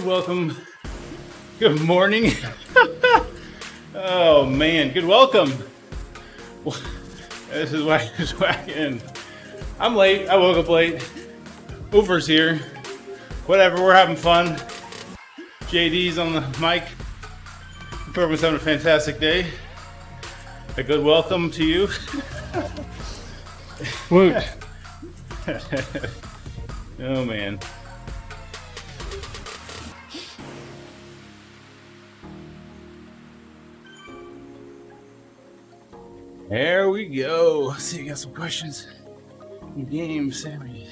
welcome. Good morning. Oh man, good welcome. This is Wagon. I'm late. I woke up late. Uber's here. Whatever, we're having fun. JD's on the mic. Everyone's having a fantastic day. A good welcome to you. Woot. Oh man. There we go. Let's see, you got some questions. Game, Sammy.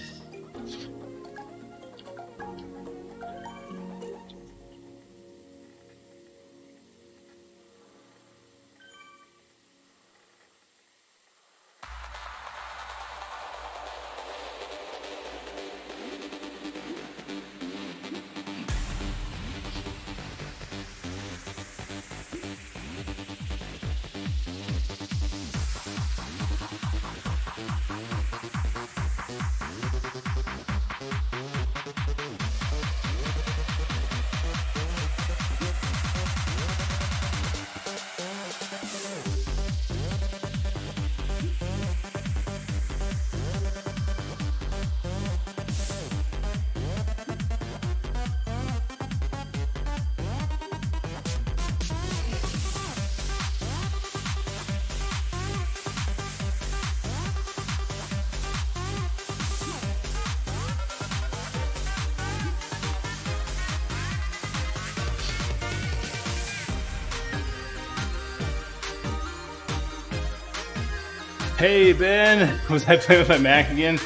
Hey Ben, was I playing with my Mac again?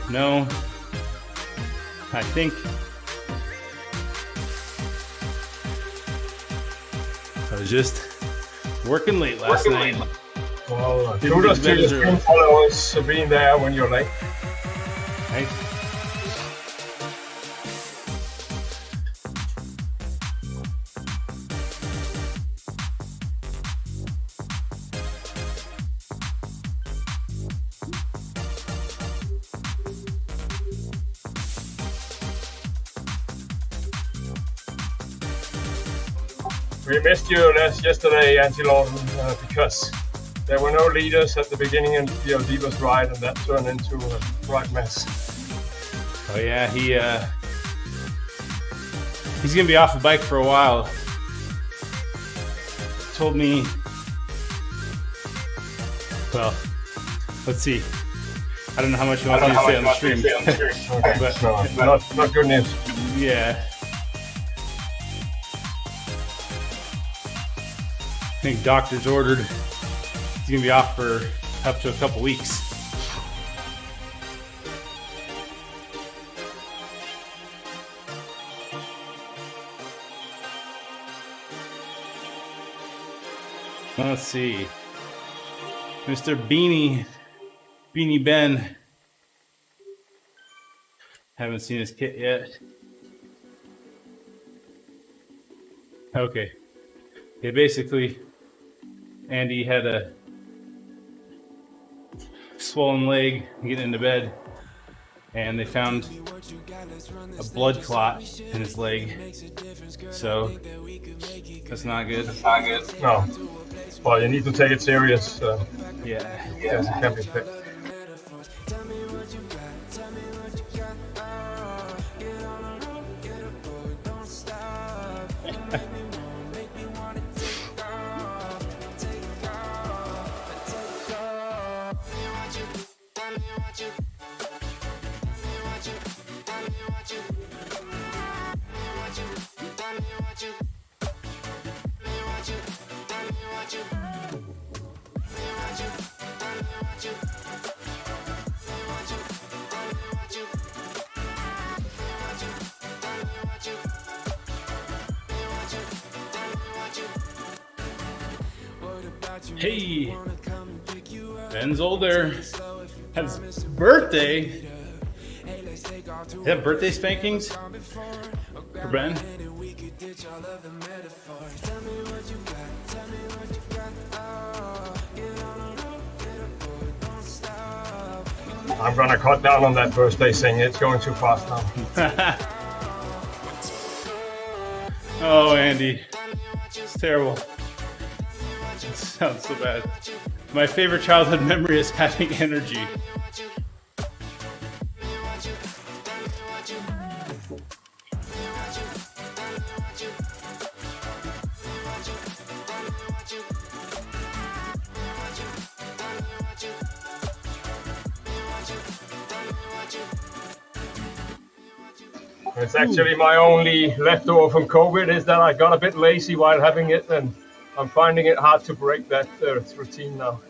No. I think I was just working late last night. Well, kudos to your stream followers for being there when you're late. Nice. We missed you yesterday, Anti-Lawton, because there were no leaders at the beginning and TeamODZ was right, and that turned into a right mess. Oh yeah, he's gonna be off the bike for a while. Told me, well, let's see. I don't know how much you want me to say on the stream. Okay. But no, not good news. Yeah. I think doctor's ordered he's gonna be off for up to a couple weeks. Let's see. Mr. Beanie Ben. Haven't seen his kit yet. Okay. Yeah, basically Andy had a swollen leg getting into bed, and they found a blood clot in his leg. So that's not good. No. Well, you need to take it serious. Yeah. Because it can be fixed. Hey, Ben's older. Has birthday. You have birthday spankings for Ben? I'm gonna cut down on that birthday thing. It's going too fast now. Oh, Andy. It's terrible. It sounds so bad. My favorite childhood memory is having energy. It's actually my only leftover from COVID is that I got a bit lazy while having it, and I'm finding it hard to break that routine now.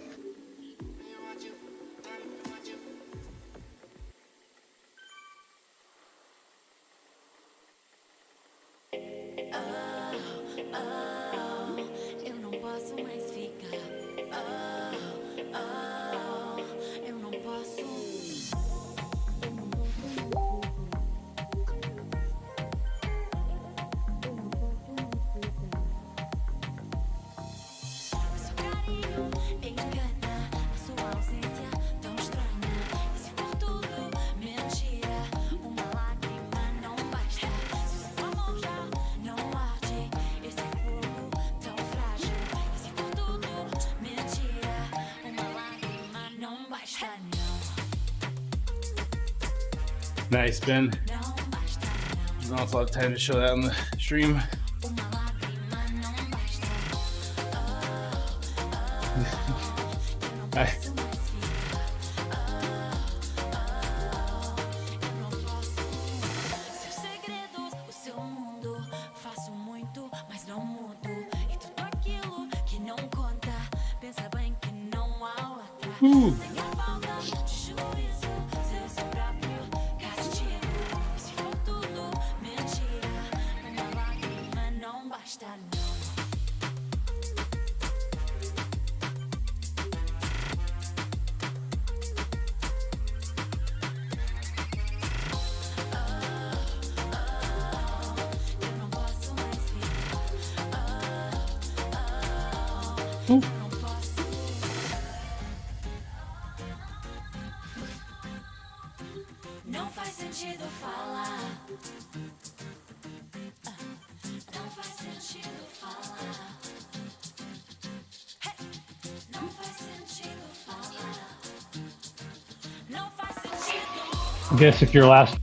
Nice, Ben. There's not a lot of time to show that on the stream. Ooh. Não faz sentido falar. Não faz sentido falar. Não faz sentido falar. Não faz sentido. I guess if your last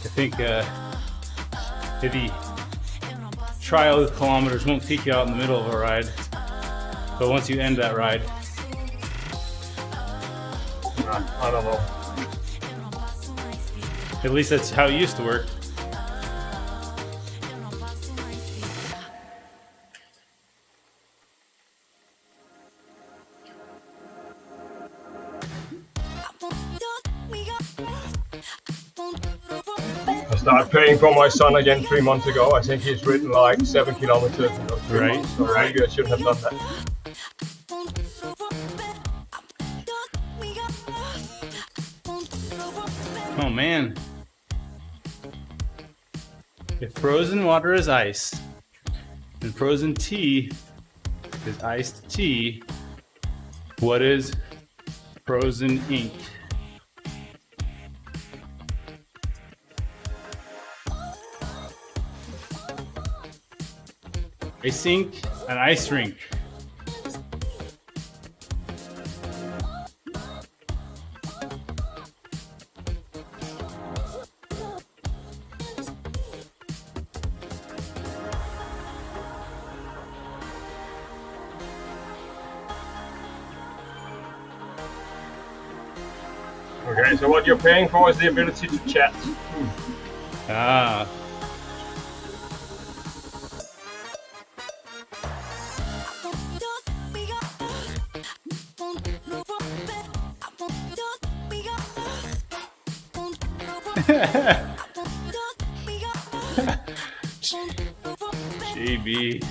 I think maybe trial kilometers won't take you out in the middle of a ride, but once you end that ride, I don't know. at least that's how it used to work. I started paying for my son again 3 months ago. I think he's ridden like 7 kilometers in those 3 Right. months. So maybe I shouldn't have done that. Oh man. If frozen water is ice, and frozen tea is iced tea, what is frozen ink? Ice ink, an ice rink. Okay, so what you're paying for is the ability to chat. Ah. JB.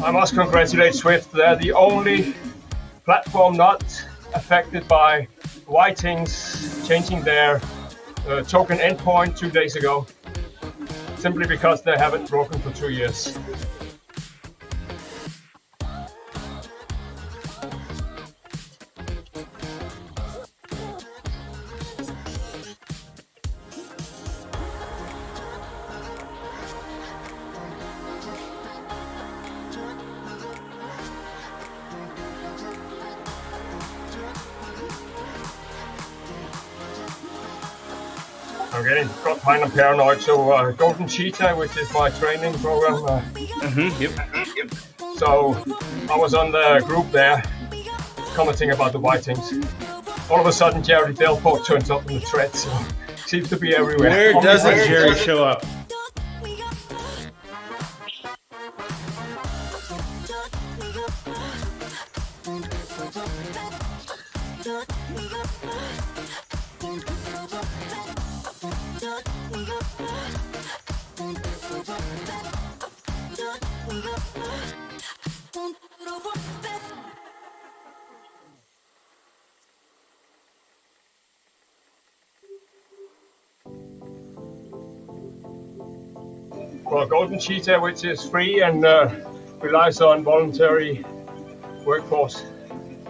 I must congratulate Swift. They're the only platform not affected by Whiting's changing their token endpoint 2 days ago, simply because they haven't broken for 2 years. I'm getting got kind of paranoid. So Golden Cheetah, which is my training program. Yep. So I was on the group there, commenting about the Whitings. All of a sudden, Jerry Delport turns up in the thread. So seems to be everywhere. Where doesn't Jerry show up? Well, Golden Cheetah, which is free and relies on voluntary workforce,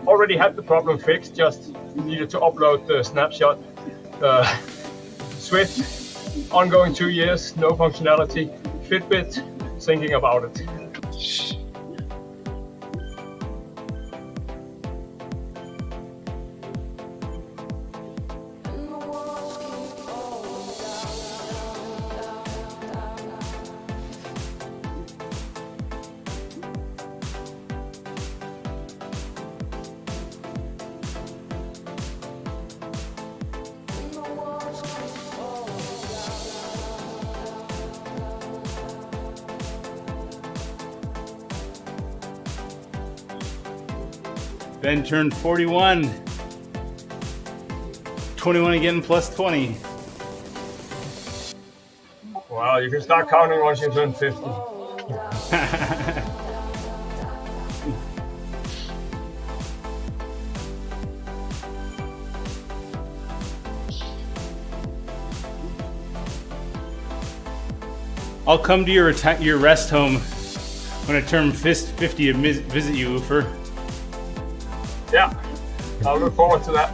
already had the problem fixed, just needed to upload the snapshot. Swift, ongoing 2 years, no functionality. Fitbit, thinking about it. Ben turned 41. 21 again plus 20. Well, you can start counting once you turn 50. I'll come to your rest home when I turn 50 to visit you, Ufer. Yeah, I'll look forward to that.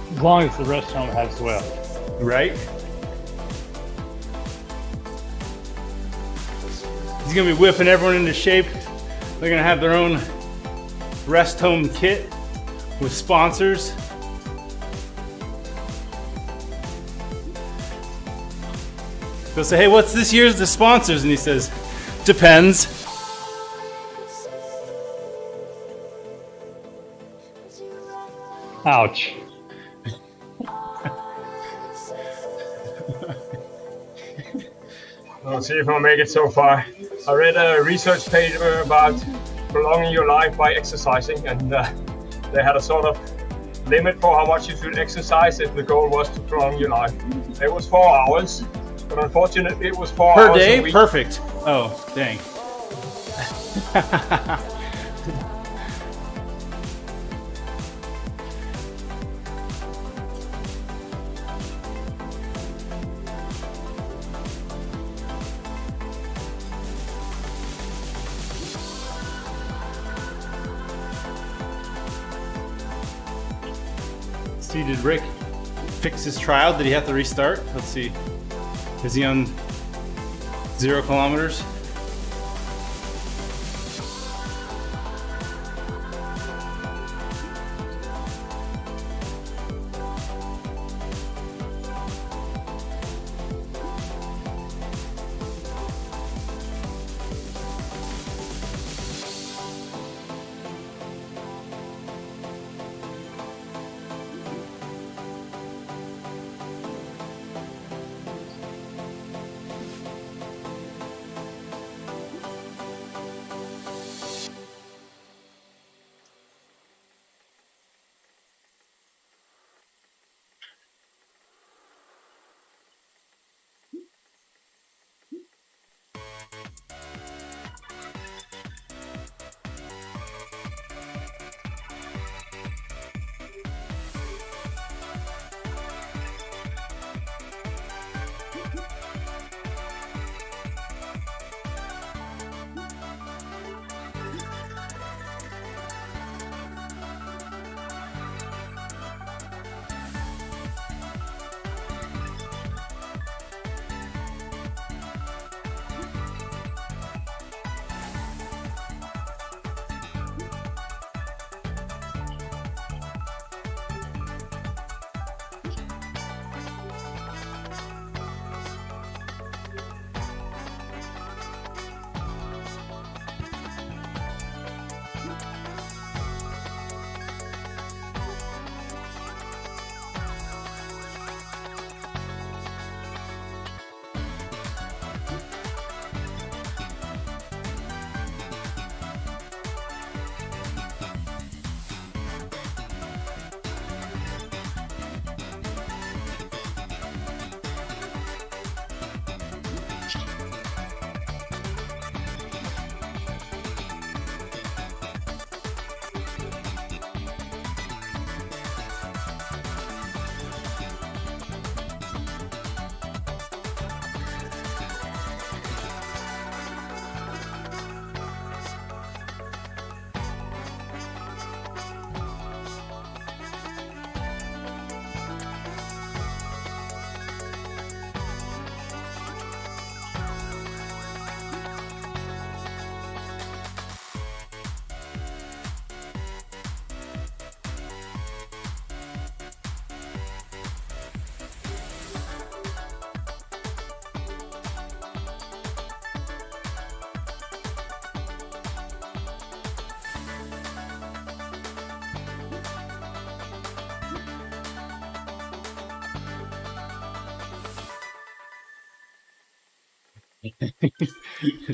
As long as the rest home has well. Right? He's gonna be whipping everyone into shape. They're gonna have their own rest home kit with sponsors. They'll say, hey, what's this year's the sponsors? And he says, depends. Ouch. Let's see if I'll make it so far. I read a research paper about prolonging your life by exercising, and they had a sort of limit for how much you should exercise if the goal was to prolong your life. It was 4 hours, but unfortunately it was 4 Per hours day? a week. Perfect. Oh, dang. See, did Rick fix his trial? Did he have to restart? Let's see. Is he on 0 kilometers?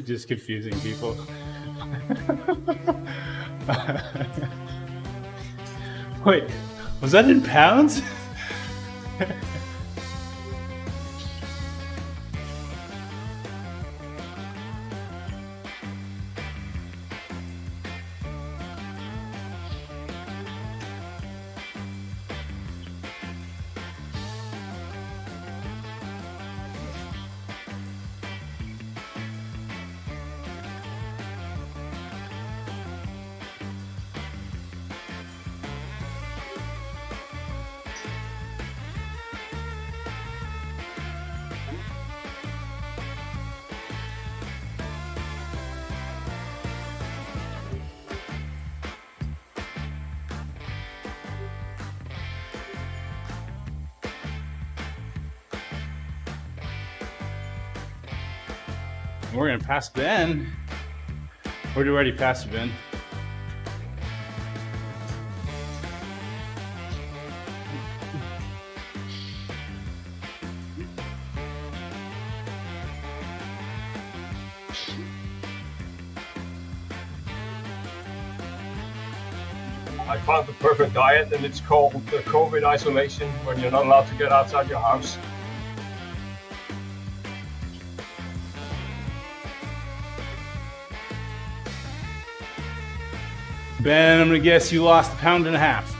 Just confusing people. Wait, was that in pounds? We're gonna pass Ben. Or do we already pass Ben? I found the perfect diet, and it's called the COVID isolation, when you're not allowed to get outside your house. Ben, I'm gonna guess you lost 1.5 pounds.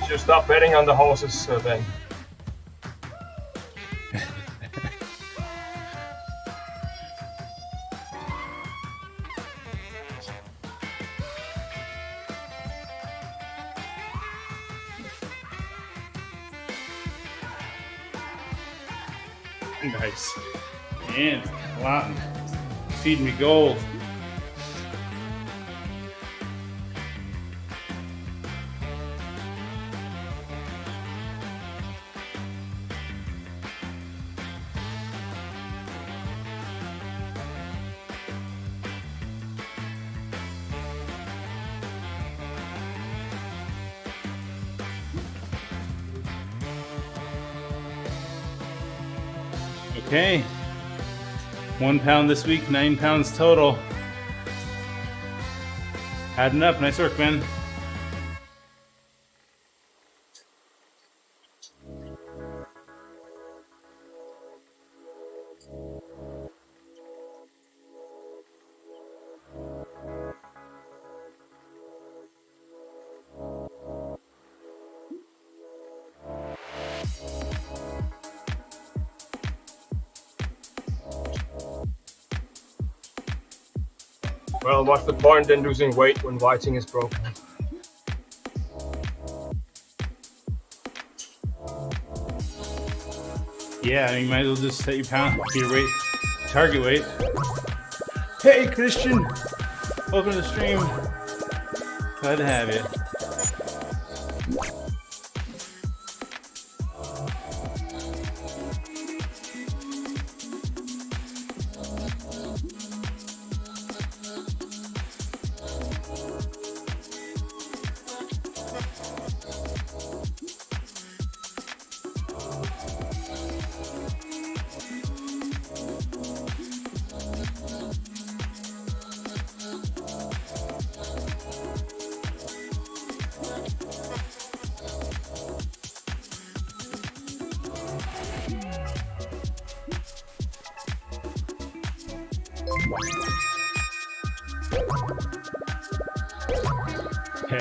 Just stop betting on the horses, then. Nice. And Clown, feed me gold. Okay. 1 pound this week, 9 pounds total. Adding up. Nice work, man. Well, what's the point in losing weight when whiting is broken? Yeah, you might as well just set your weight, target weight. Hey, Christian, welcome to the stream. Glad to have you.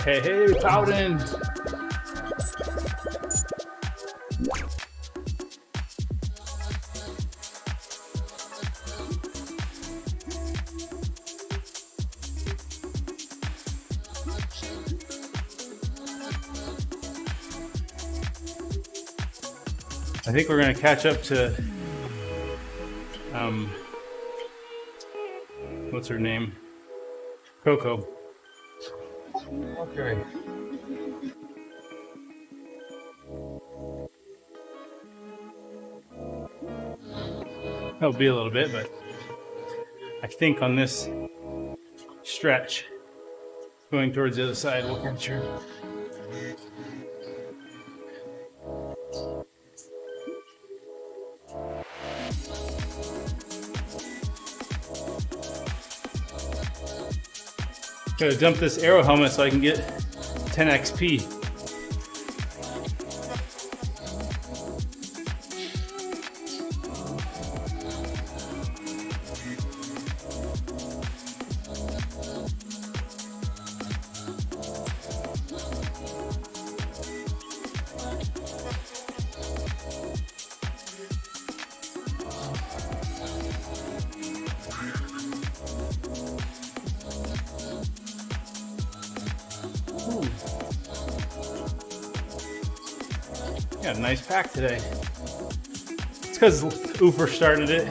Hey, Powden! I think we're gonna catch up to what's her name? Coco. Okay. That'll be a little bit, but I think on this stretch, going towards the other side, we'll catch her. Gotta dump this arrow helmet so I can get 10 XP. Got a nice pack today. It's because Oofer started it.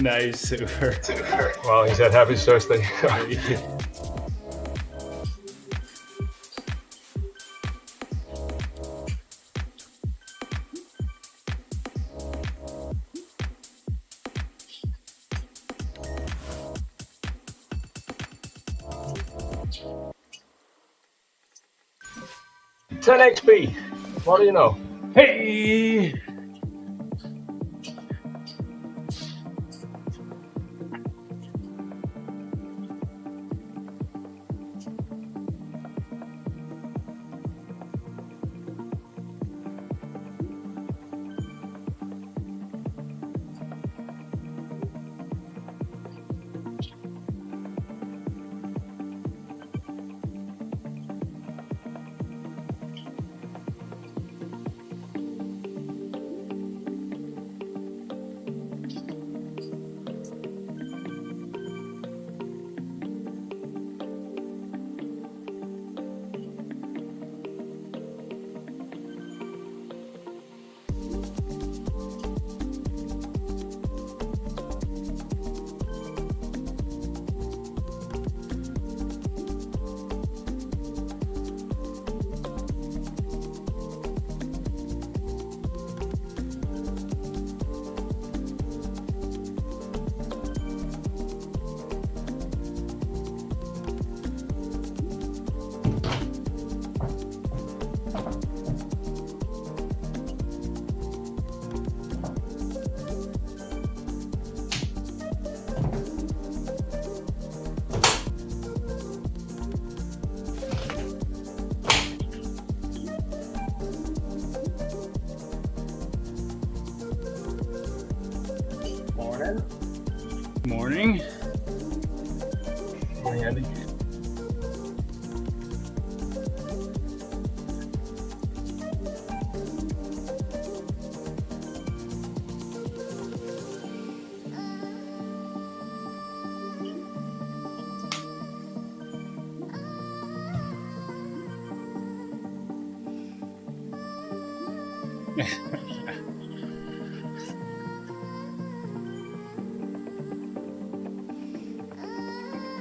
Nice, Oofer. Well, he said happy Thursday. 10 XP. What do you know? Hey! Morning. Morning, Andy.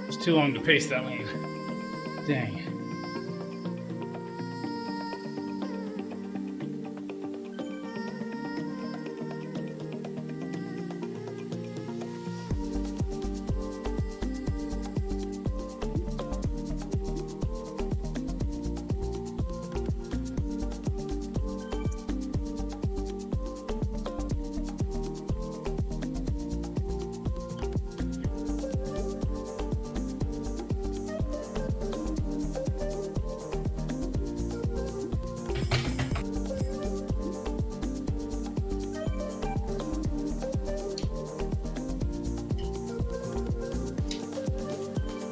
It's too long to pace that lane. Dang.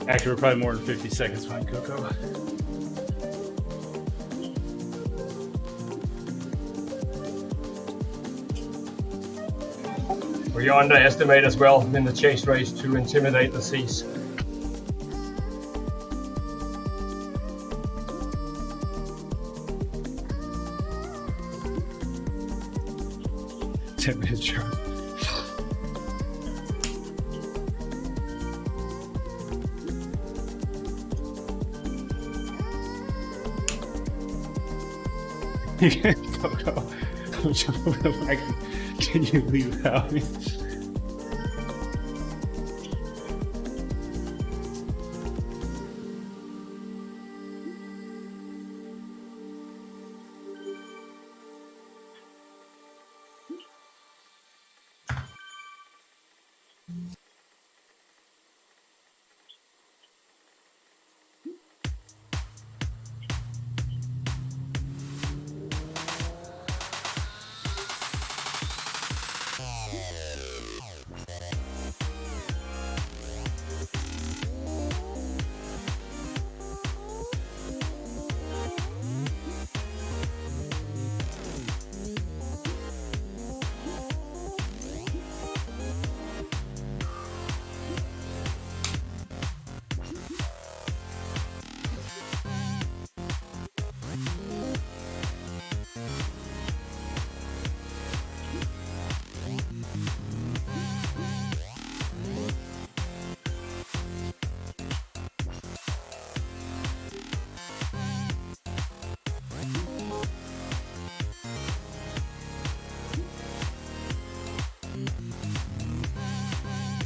Actually, we're probably more than 50 seconds behind Coco. We underestimate as well in the chase race to intimidate the seas. Timid short. Coco, I'm jumping over the wagon. Can you leave without me?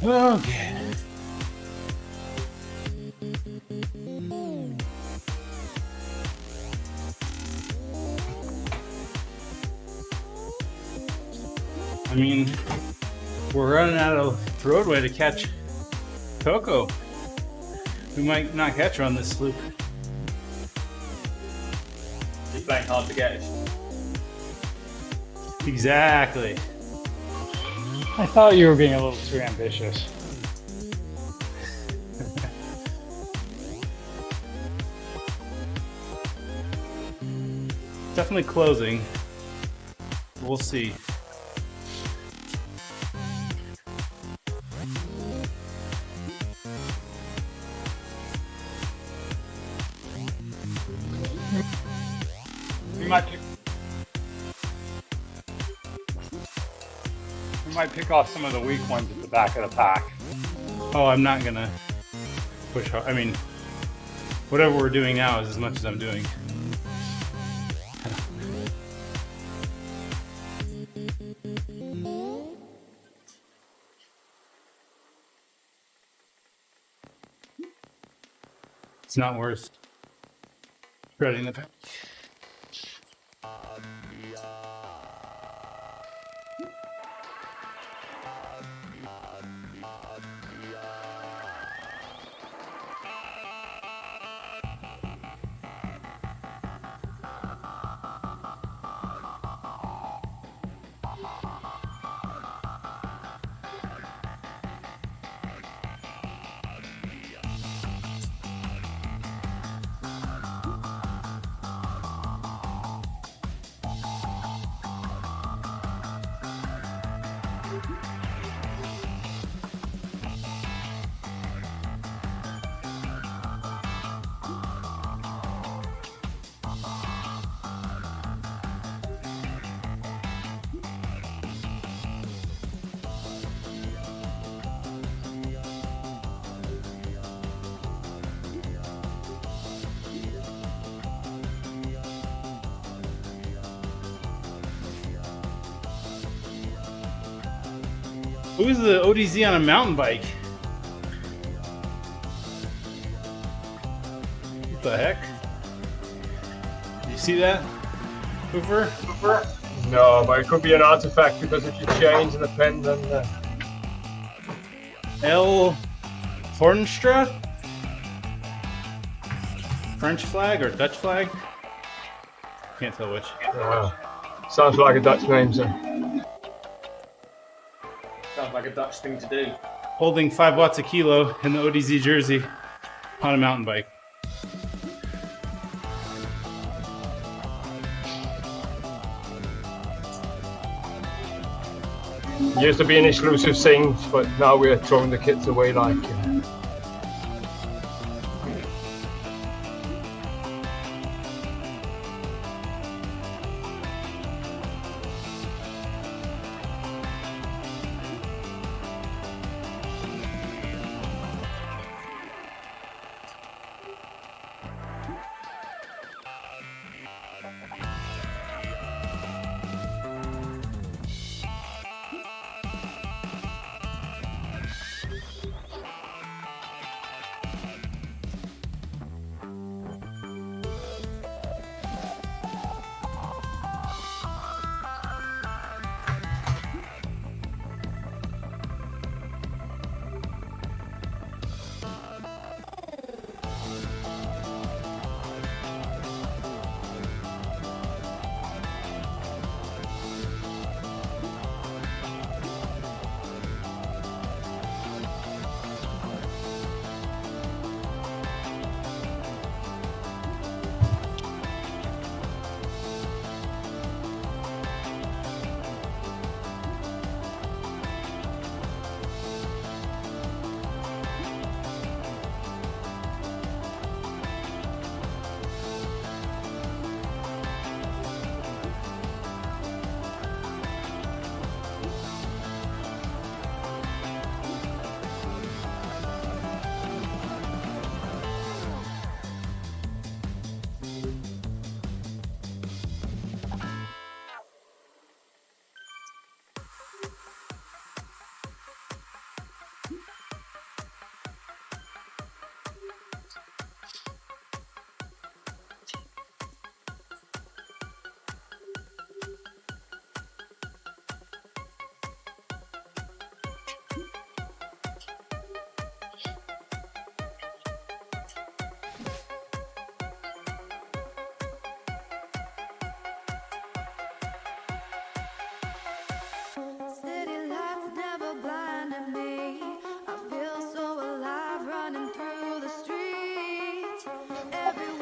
Okay. I mean, we're running out of roadway to catch Coco. We might not catch her on this loop. He's playing hard to get. Exactly. I thought you were being a little too ambitious. Definitely closing. We'll see. We might pick off some of the weak ones at the back of the pack. Oh, I'm not gonna push hard. I mean, whatever we're doing now is as much as I'm doing. It's not worth spreading the pack. Who's the ODZ on a mountain bike? What the heck? You see that? Hoover? No, but it could be an artifact because if you change the pen, then L. Hornstra? French flag or Dutch flag? Can't tell which. sounds like a Dutch name, so. Sounds like a Dutch thing to do. Holding 5 watts a kilo in the ODZ jersey on a mountain bike. Used to be an exclusive thing, but now we're throwing the kits away like.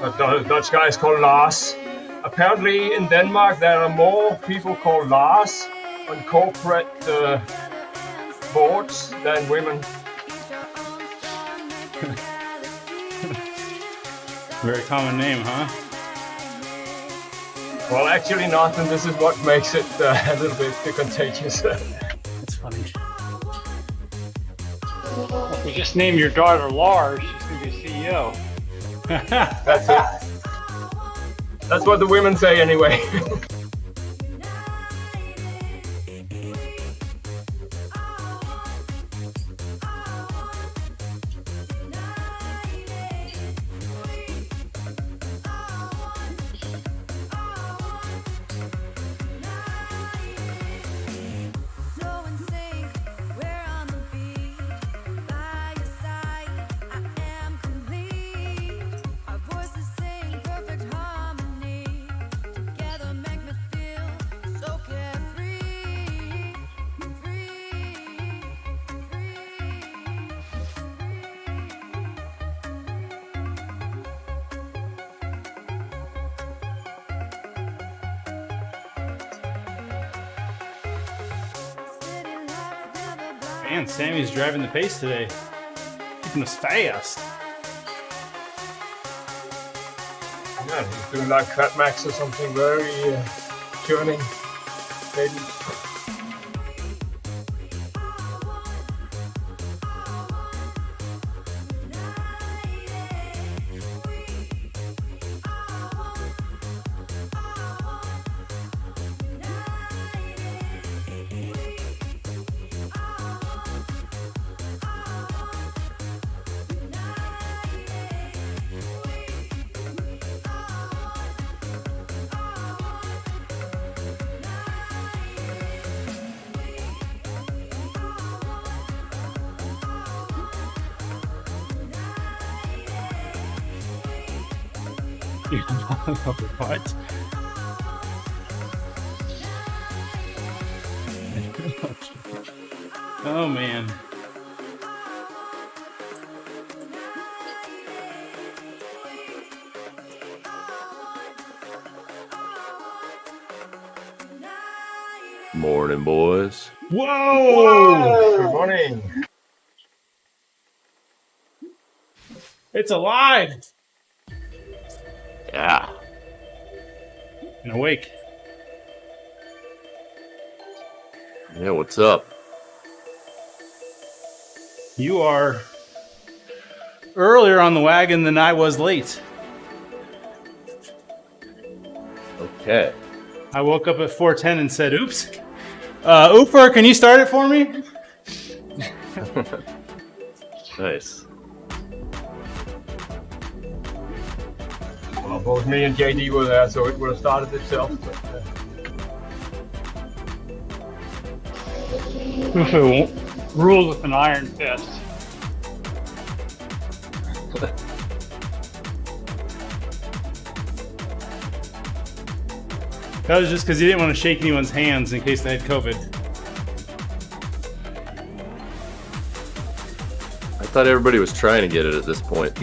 The Dutch guy is called Lars. Apparently in Denmark there are more people called Lars on corporate boards than women. Very common name, huh? Well, actually not, and this is what makes it a little bit contagious. That's funny. If you just name your daughter Lars, she's going to be CEO. That's it. That's what the women say anyway. Man, Sammy's driving the pace today. Keeping us fast. Yeah, he's doing like fat max or something very churning. Maybe. What? Oh man. Morning, boys. Whoa! Good morning. It's alive Yeah. and awake. Yeah, what's up? You are earlier on the wagon than I was late. Okay. I woke up at 4:10 and said, "Oops, Oofer, can you start it for me?" Nice. Well, both me and JD were there, so it would have started itself. But, Ufu ruled with an iron fist. That was just because he didn't want to shake anyone's hands in case they had COVID. I thought everybody was trying to get it at this point.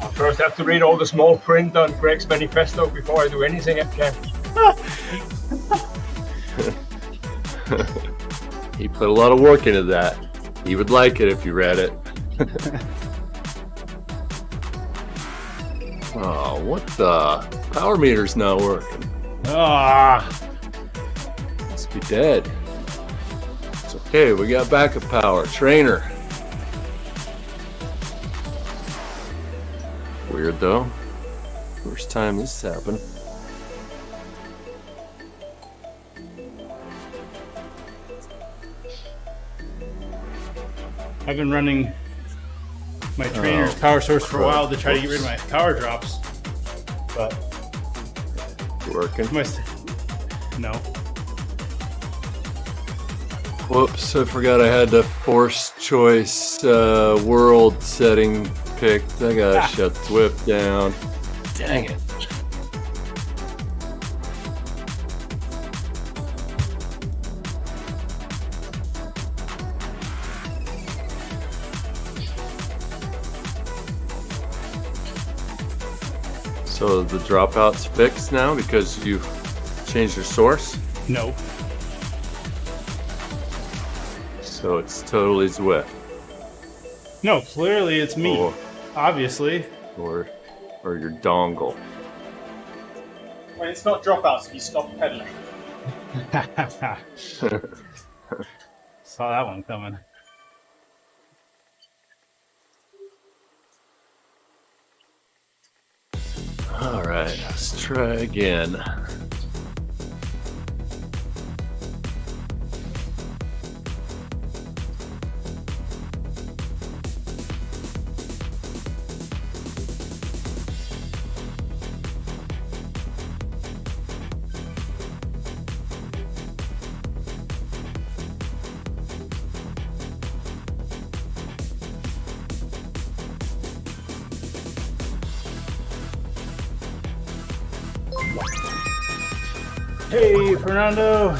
I first have to read all the small print on Greg's manifesto before I do anything at camp. He put a lot of work into that. He would like it if you read it. Oh, what the? Power meter's not working. Ah, Must be dead. It's okay, we got backup power. Trainer. Weird though. First time this happened. I've been running my trainer's power source for a while to try to get rid of my power drops, but Working. no. Whoops, I forgot I had the force choice world setting picked. I gotta shut Swift down. Dang it. So the dropout's fixed now because you changed your source? No. So it's totally Zwift. No, clearly it's me. Or, Obviously. or your dongle. When it's not dropouts, if you stop pedaling. Saw that one coming. All right, let's try again. Hey, Fernando.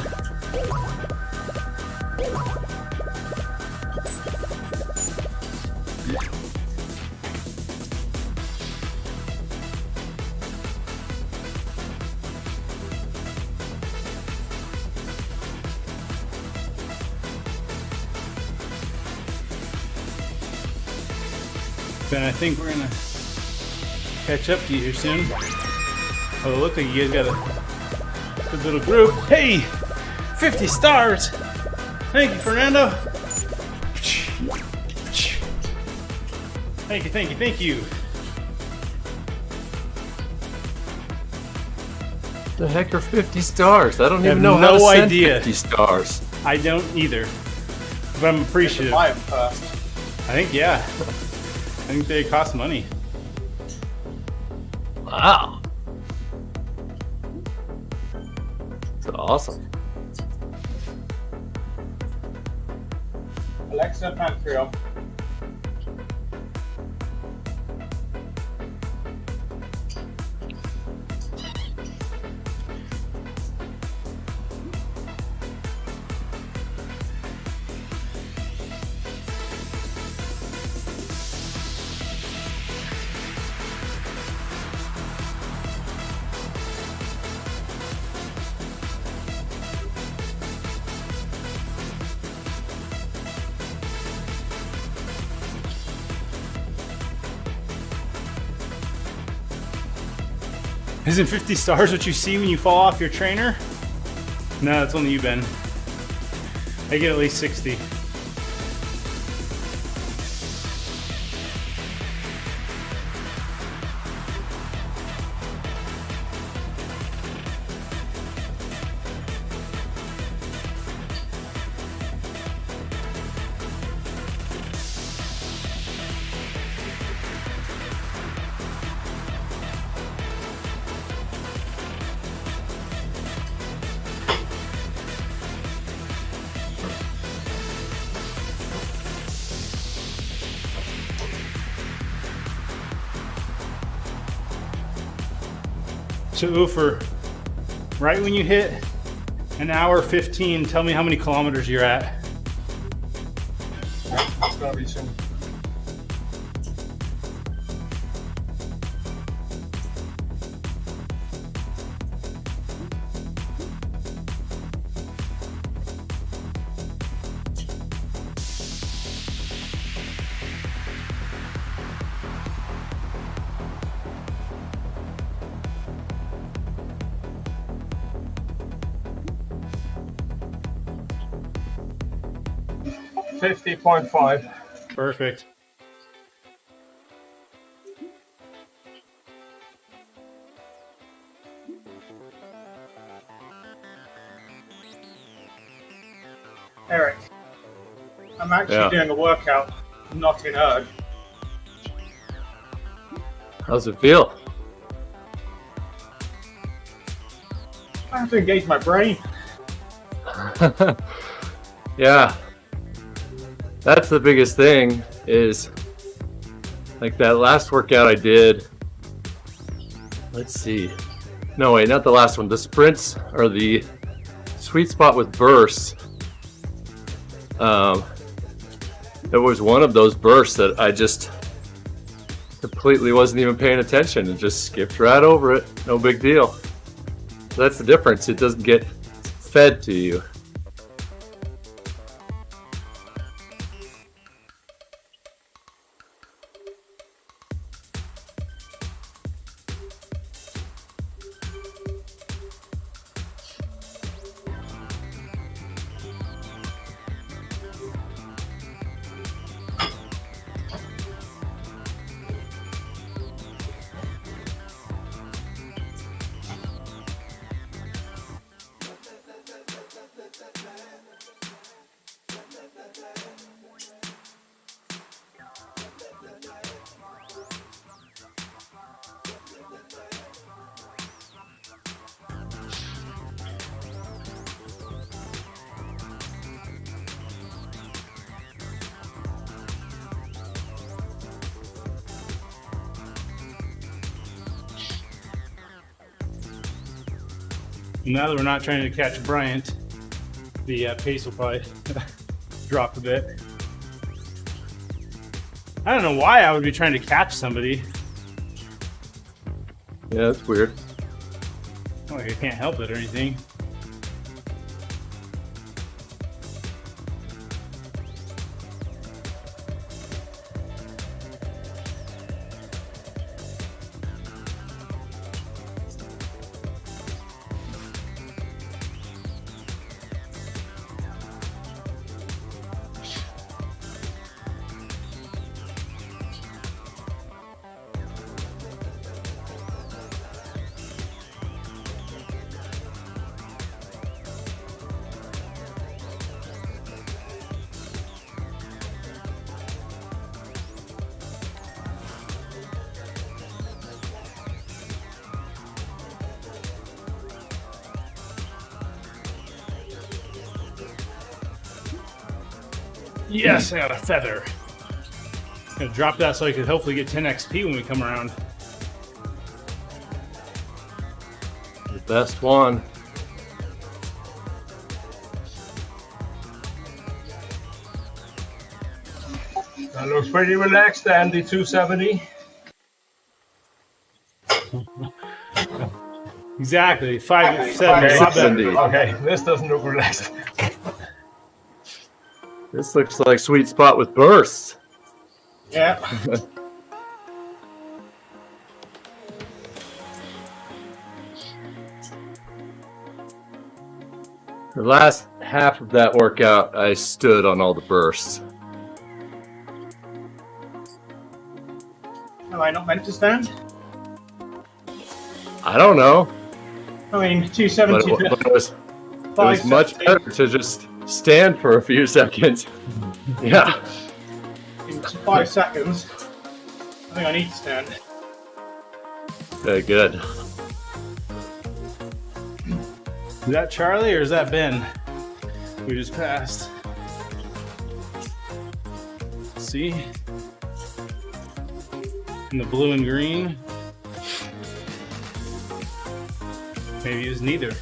Ben, I think we're gonna catch up to you here soon. Oh, it looks like you guys got a good little group. Hey, 50 stars. Thank you, Fernando. Thank you, thank you, thank you. The heck are 50 stars? I don't have even know how no to send idea. 50 stars. I don't either, but I'm appreciative. Buy them first. I think, yeah. I think they cost money. Wow. That's awesome. Alexa, Patreon. Isn't 50 stars what you see when you fall off your trainer? No, that's only you, Ben. I get at least 60. So Ufer, right when you hit an hour 15, tell me how many kilometers you're at. It's gonna be soon. $50.5. Perfect. Eric, I'm actually Yeah. doing a workout, not in erg. How's it feel? I have to engage my brain. Yeah. That's the biggest thing is like that last workout I did. Let's see. No, wait, not the last one. The sprints are the sweet spot with bursts. There was one of those bursts that I just completely wasn't even paying attention and just skipped right over it. No big deal. That's the difference. It doesn't get fed to you. Now that we're not trying to catch Bryant, the pace will probably drop a bit. I don't know why I would be trying to catch somebody. Yeah, that's weird. Not like I can't help it or anything. Yes, I got a feather. Gonna drop that so I could hopefully get 10 XP when we come around. The best one. That looks pretty relaxed, Andy. 270. Exactly, 5, Okay, 7. Okay. a lot better. 70. Okay, this doesn't look relaxed. This looks like sweet spot with bursts. Yeah. The last half of that workout, I stood on all the bursts. Am I not meant to stand? I don't know, I mean, but 270 but it was to much 570 better to just stand for a few seconds. Yeah. in 5 seconds. I think I need to stand. Okay, good. Is that Charlie or is that Ben? We just passed. See? In the blue and green. Maybe it was neither.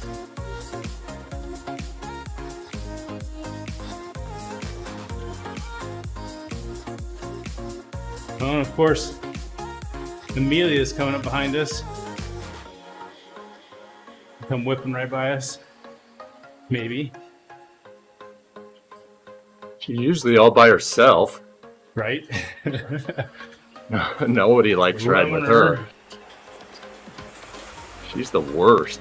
Oh, and of course, Amelia's coming up behind us. Come whipping right by us. Maybe. She's usually all by herself. Right? Nobody likes riding with her. She's the worst.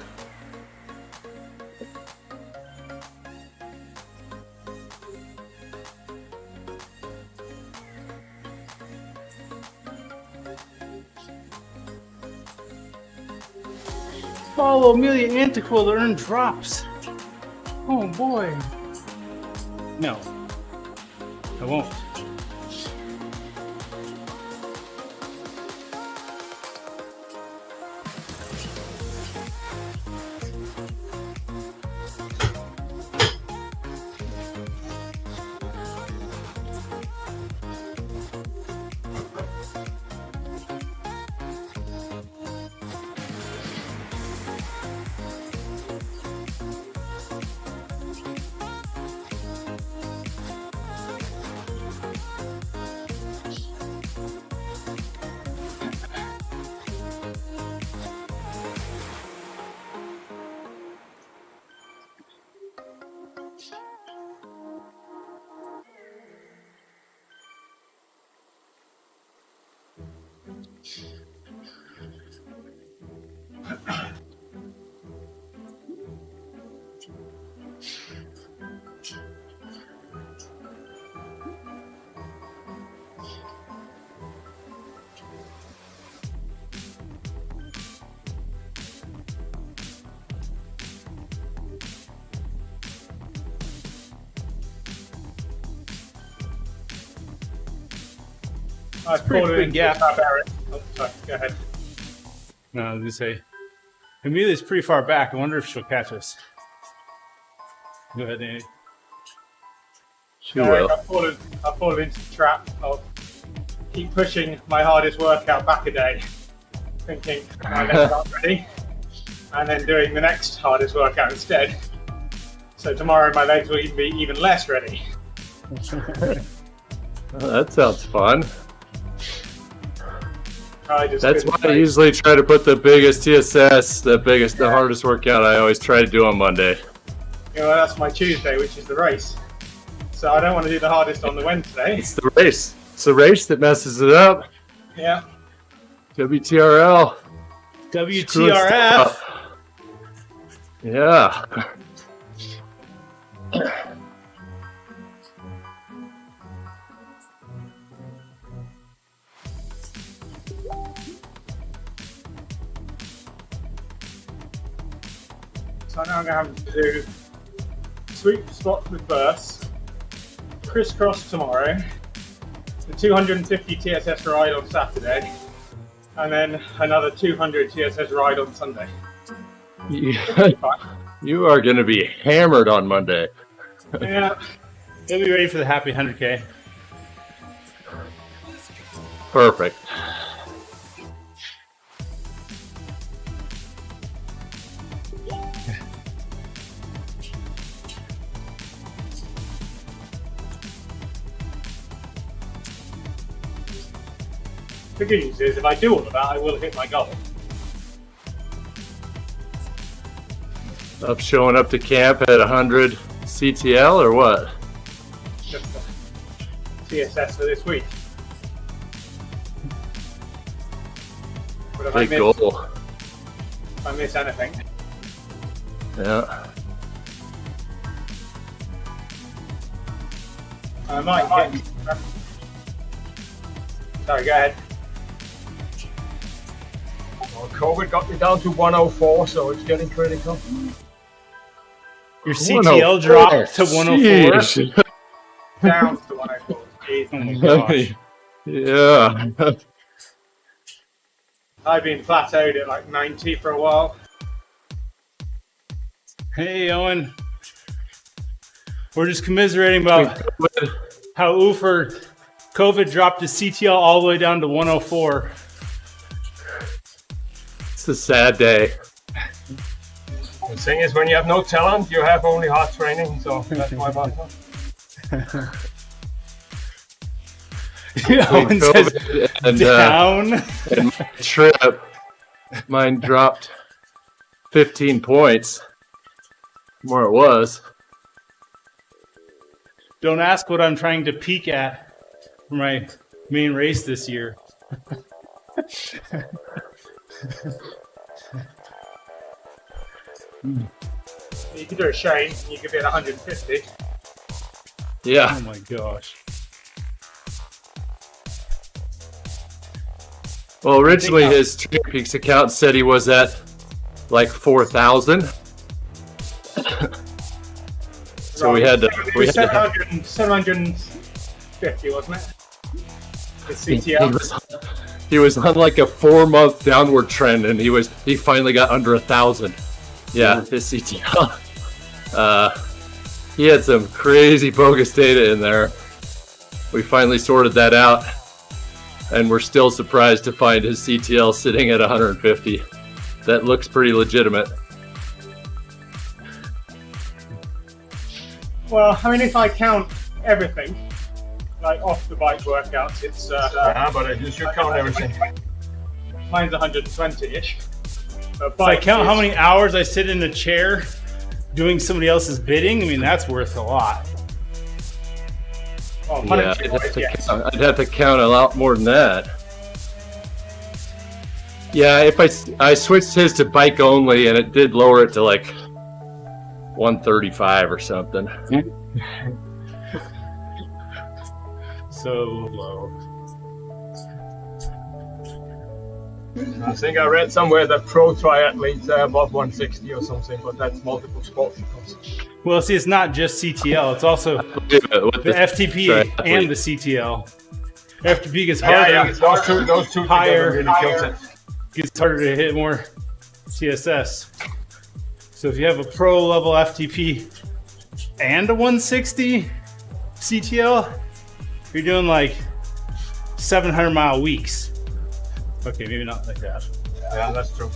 Follow Amelia Antiquil to earn drops. Oh boy. No. I won't. I've pretty fallen big into gap. a trap area. Oh, sorry, go ahead. No, I was gonna say, Amelia's pretty far back. I wonder if she'll catch us. Go ahead, Andy. She will. I've fallen into the trap of keep pushing my hardest workout back a day, thinking my legs aren't ready, and then doing the next hardest workout instead. So tomorrow my legs will even be even less ready. Oh, that sounds fun. That's why I couldn't usually try to put the biggest TSS, the hardest workout I always try to do on Monday. You know, that's my Tuesday, which is the race. So I don't want to do the hardest on the Wednesday. It's the race. It's the race that messes it up. Yeah. WTRL. WTRF. Yeah. So now I'm going to have to do sweep spots with bursts, crisscross tomorrow, the 250 TSS ride on Saturday, and then another 200 TSS ride on Sunday. You are going to be hammered on Monday. Yeah. He'll be ready for the happy 100K. Perfect. The good news is if I do all of that, I will hit my goal. Of showing up to camp at 100 CTL or what? Just the TSS for this week. But if Big I goal. if I miss anything, Yeah. I might hit. Sorry, go ahead. Well, COVID got me down to 104, so it's getting critical. Your CTL dropped to 104. Jeez. Down to 104. Jeez. Oh my gosh. Yeah. I've been plateaued at like 90 for a while. Hey, Owen. We're just commiserating about how Ufer COVID dropped his CTL all the way down to 104. It's a sad day. The thing is, when you have no talent, you have only hard training, so that's my motto. Owen says COVID and, down. and my trip, mine dropped 15 points from where it was. Don't ask what I'm trying to peak at for my main race this year. You could do a Shane, you could be at 150. Yeah. Oh my gosh. Well, originally his Tree Peaks account said he was at like 4,000. So we had to. 750, wasn't it? The CTL. He was on like a 4-month downward trend, and he finally got under 1,000. Yeah, his CTL. He had some crazy bogus data in there. We finally sorted that out, and we're still surprised to find his CTL sitting at 150. That looks pretty legitimate. Well, I mean, if I count everything, like off the bike workouts, it's But you should count everything. mine's 120-ish. If I count how many hours I sit in a chair doing somebody else's bidding, I mean, that's worth a lot. Oh, Yeah, I'd have to count a lot more than that. Yeah, if I switched his to bike only, and it did lower it to like 135 or something. So low. I think I read somewhere that pro triathletes are above 160 or something, but that's multiple sports. Well, see, it's not just CTL. It's also the FTP and the CTL. FTP gets harder. Yeah, those two Higher. together really kills it. Gets harder to hit more TSS. So if you have a pro level FTP and a 160 CTL, you're doing like 700-mile weeks. Okay, maybe not like that. Yeah, that's true.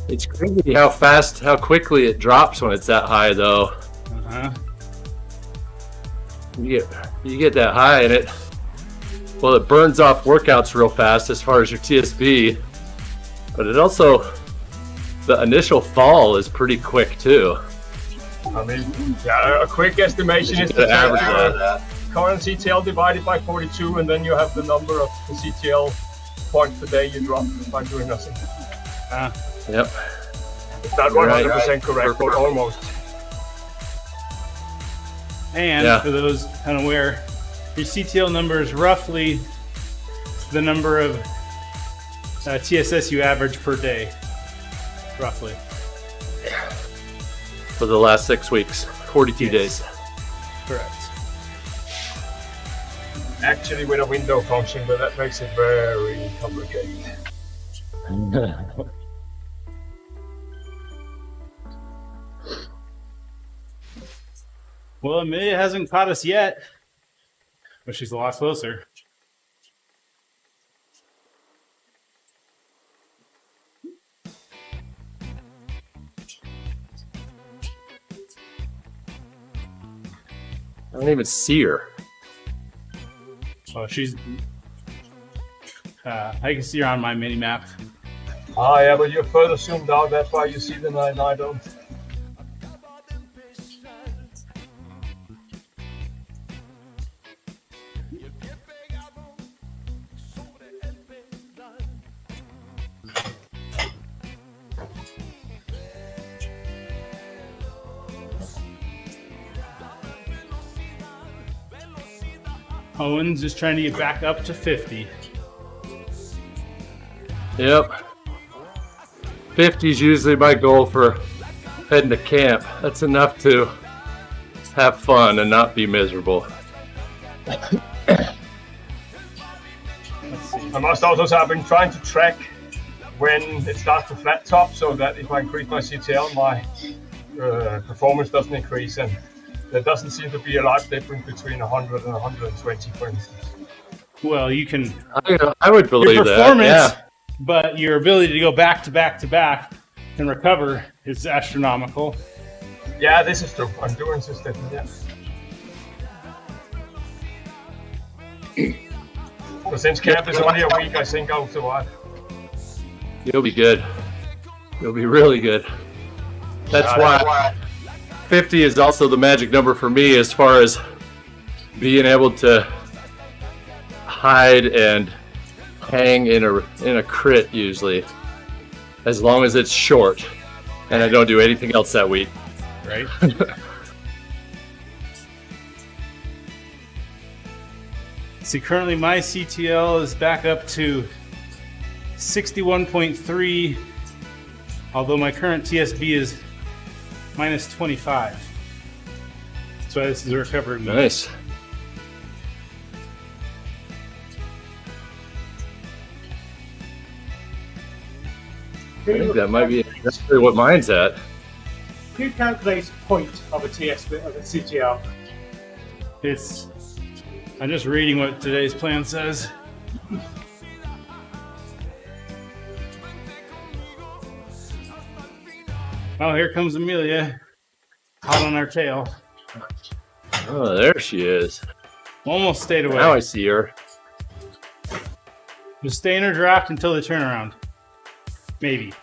It's crazy how quickly it drops when it's that high, though. Uh-huh. You get that high, and it burns off workouts real fast as far as your TSB, but it also, the initial fall is pretty quick too. I mean, yeah, a quick estimation is the average that. current CTL divided by 42, and then you have the number of the CTL points per day you drop by doing nothing. Yep. It's not 100% correct, but almost. And for those unaware, your CTL number is roughly the number of TSS you average per day. Roughly. For the last 6 weeks, 42 days. Correct. Actually with a window function, but that makes it very complicated. Well, Amelia hasn't caught us yet, but she's a lot closer. I don't even see her. Oh, she's. I can see her on my mini map. Ah, yeah, but you're further zoomed out. That's why you see them and I don't. Owen's just trying to get back up to 50. Yep. 50 is usually my goal for heading to camp. That's enough to have fun and not be miserable. Let's see. I must also say I've been trying to track when it starts to flat top, so that if I increase my CTL, my performance doesn't increase, and there doesn't seem to be a large difference between 100 and 120, for instance. Well, you can. I would believe Your that. performance, Yeah. but your ability to go back to back to back and recover is astronomical. Yeah, this is true. Endurance is different, yeah. So since camp is only a week, I think I'll survive. You'll be good. You'll be really good. That's why 50 is also the magic number for me as far as being able to hide and hang in a crit usually, as long as it's short and I don't do anything else that week. Right? See, currently my CTL is back up to 61.3, although my current TSB is minus 25. That's why this is a recovery mode. Nice. I think that might be exactly what mine's at. Who calculates point of a TSB of a CTL? I'm just reading what today's plan says. Oh, here comes Amelia. Hot on our tail. Oh, there she is. Almost stayed away. Now I see her. Just stay in her draft until the turnaround. Maybe.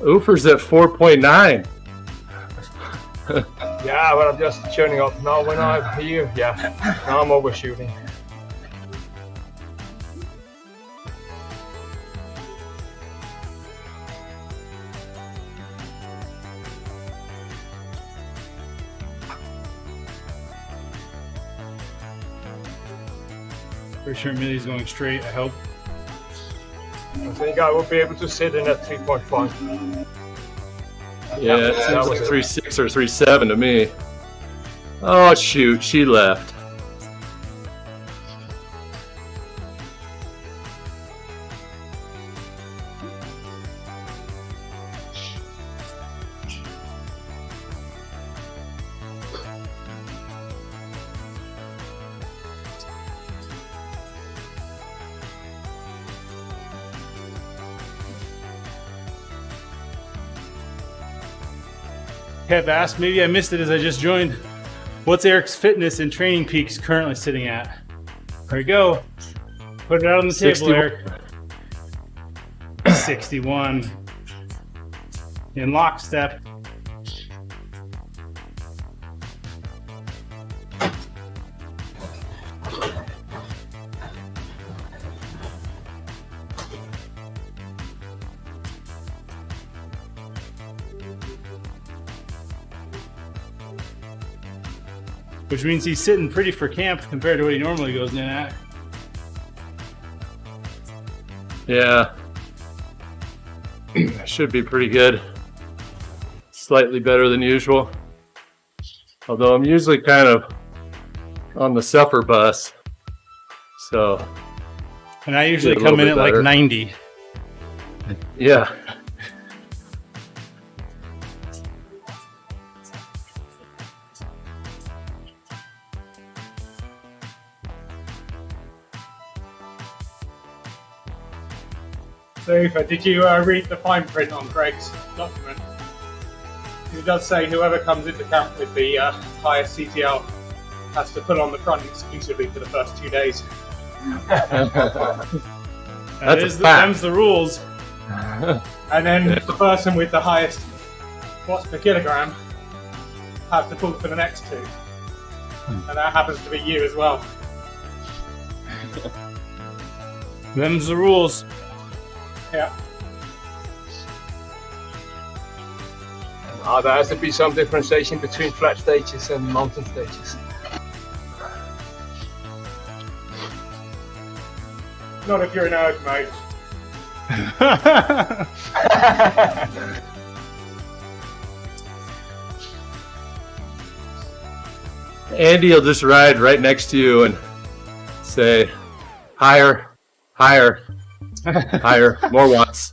Ufer's at 4.9. Yeah, but I'm just tuning up now. When I'm here, yeah, now I'm overshooting. Pretty sure Millie's going straight, I hope. I think I will be able to sit in at 3.5. Yeah, it seems like 3.6 or 3.7 to me. Oh shoot, she left. Kev asked, maybe I missed it as I just joined. What's Eric's fitness and training peaks currently sitting at? There we go. Put it out on the table, 61. Eric. 61. In lockstep. Which means he's sitting pretty for camp compared to what he normally goes in at. Yeah. Should be pretty good. Slightly better than usual. Although I'm usually kind of on the suffer bus. So. And I usually a come in little at bit like better. 90. Yeah. So, Ufa, did you read the fine print on Greg's document? It does say whoever comes into camp with the highest CTL has to put on the front exclusively for the first 2 days. That's a fact. Them's the rules. And then the person with the highest watts per kilogram has to pull for the next 2. And that happens to be you as well. Them's the rules. Yeah. There has to be some differentiation between flat stages and mountain stages. Not if you're in erg mode. Andy will just ride right next to you and say, higher, higher, higher, more watts,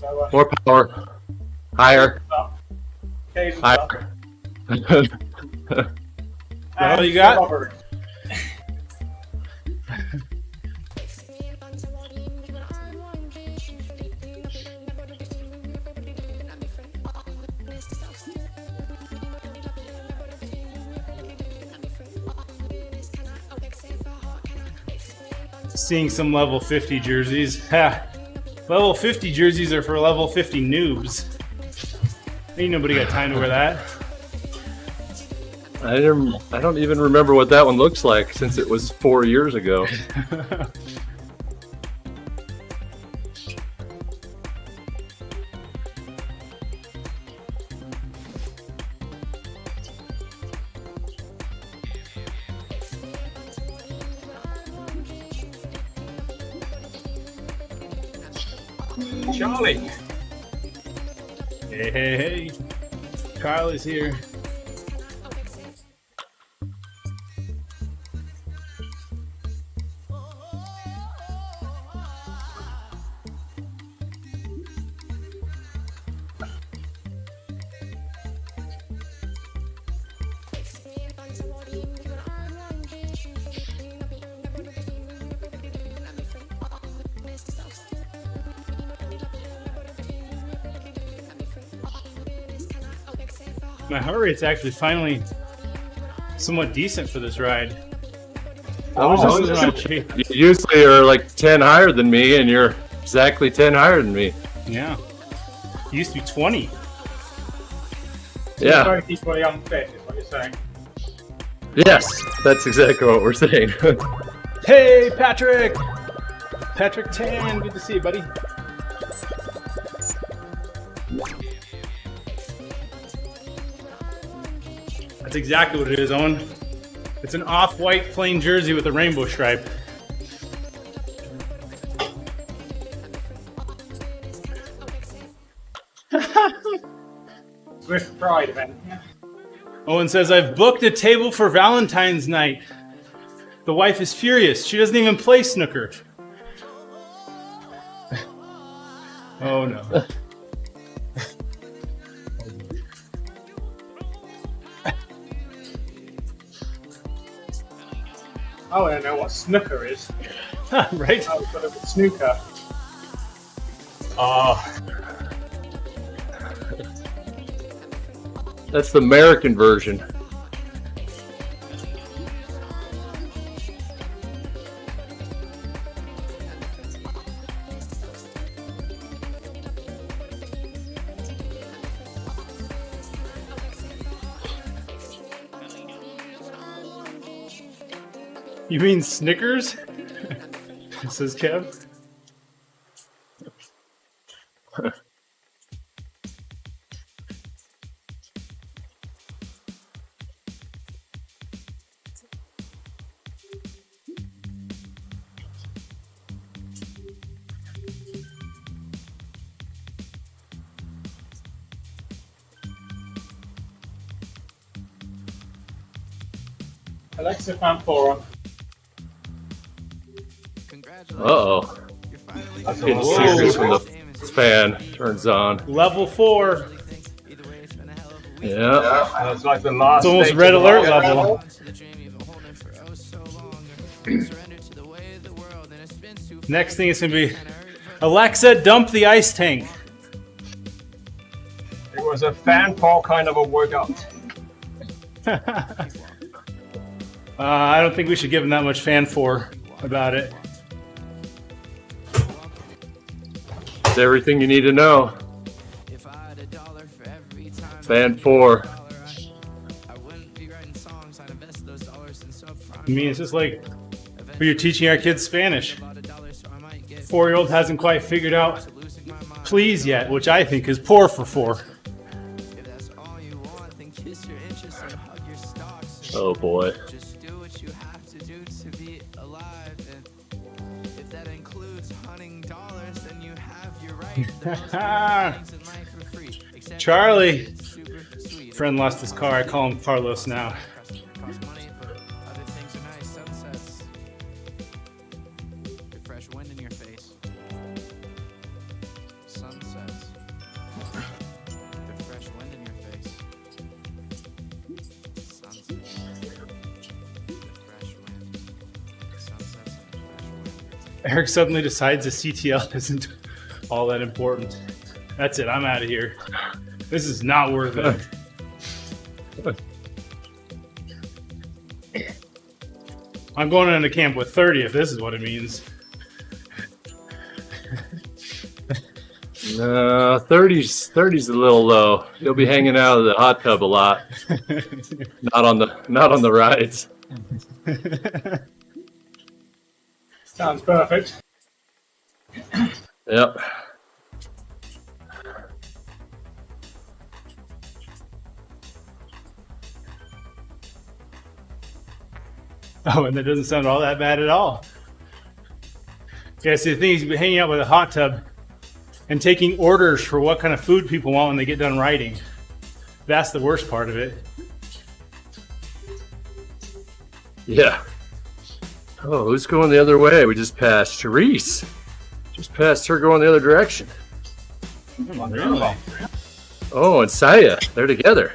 So, more power, higher, cadence up. higher. All And you got? recovery. Seeing some level 50 jerseys. Ha. Level 50 jerseys are for level 50 noobs. Ain't nobody got time to wear that. I don't even remember what that one looks like since it was 4 years ago. Charlie. Hey, hey, hey. Kyle is here. My heart rate's actually finally somewhat decent for this ride. You usually are like 10 higher than me, and you're exactly 10 higher than me. Yeah. He used to be 20. Yeah. Both equally unfit, is what you're saying. Yes, that's exactly what we're saying. Hey, Patrick! Patrick Tan, good to see you, buddy. That's exactly what it is, Owen. It's an off-white plain jersey with a rainbow stripe. Swift Pride event. Owen says, I've booked a table for Valentine's night. The wife is furious. She doesn't even play snooker. Oh, no. Oh, I don't know what snooker is. Right? I was got a snooker. That's the American version. You mean Snickers? Says Kev. Alexa fan 4 on. Uh-oh. That's a Getting lot. serious when the fan turns on. Level 4. Yeah. That's like the last. It's almost stage red of the alert rocket level. Next thing is going to be Alexa, dump the ice tank. It was a fan paw kind of a workout. I don't think we should give him that much fan for about it. It's everything you need to know. Fan 4. I mean, it's just like we're teaching our kids Spanish. 4-year-old hasn't quite figured out please yet, which I think is poor for 4. Oh boy. Charlie. Friend lost his car. I call him Carlos now. Eric suddenly decides the CTL isn't all that important. That's it. I'm out of here. This is not worth it. I'm going into camp with 30 if this is what it means. No, 30's a little low. You'll be hanging out of the hot tub a lot. Not on the rides. Sounds perfect. Yep. Oh, and that doesn't sound all that bad at all. Yeah, see, the thing is, you've been hanging out with a hot tub and taking orders for what kind of food people want when they get done riding. That's the worst part of it. Yeah. Oh, who's going the other way? We just passed Therese. Just passed her going the other direction. Really? Oh, and Saya. They're together.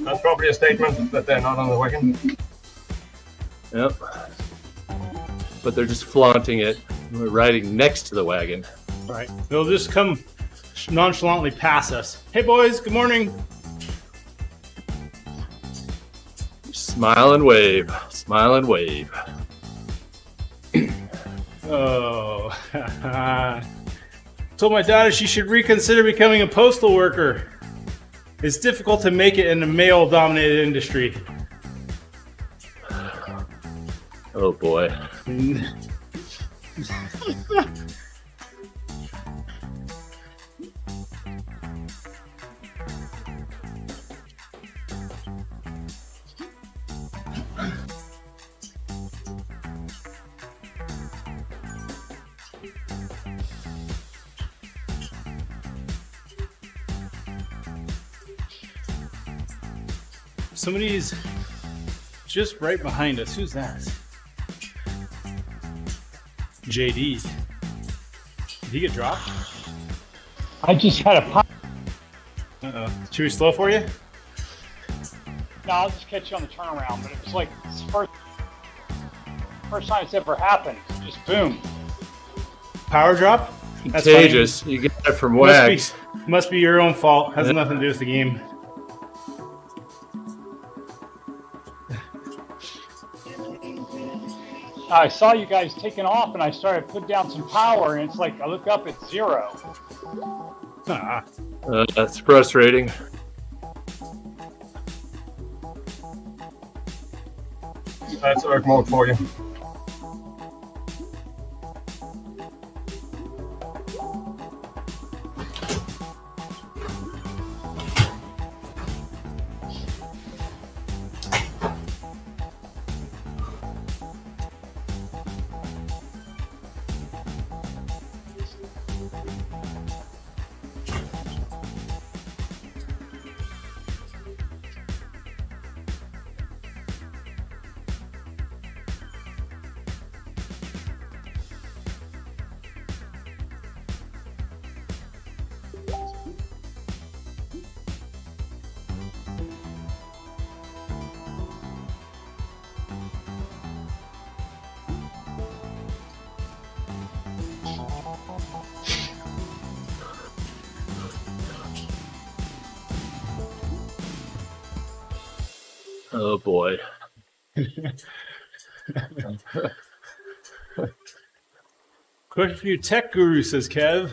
That's probably a statement that they're not on the wagon. Yep. But they're just flaunting it. We're riding next to the wagon. Right. They'll just come nonchalantly pass us. Hey, boys. Good morning. Smile and wave. Smile and wave. Oh. Told my daughter she should reconsider becoming a postal worker. It's difficult to make it in a male-dominated industry. Oh boy. Somebody's just right behind us. Who's that? JD. Did he get dropped? I just had a pop. Uh-oh. Too slow for you? No, I'll just catch you on the turnaround, but it was like it's the first time it's ever happened. Just boom. Power drop? That's Contagious. funny. You get that from Wagz. Must be your own fault. Has nothing to do with the game. I saw you guys taking off, and I started putting down some power, and it's like I look up, it's 0. Ah. That's frustrating. That's Erg mode for you. Oh boy. Question for you, tech guru, says Kev.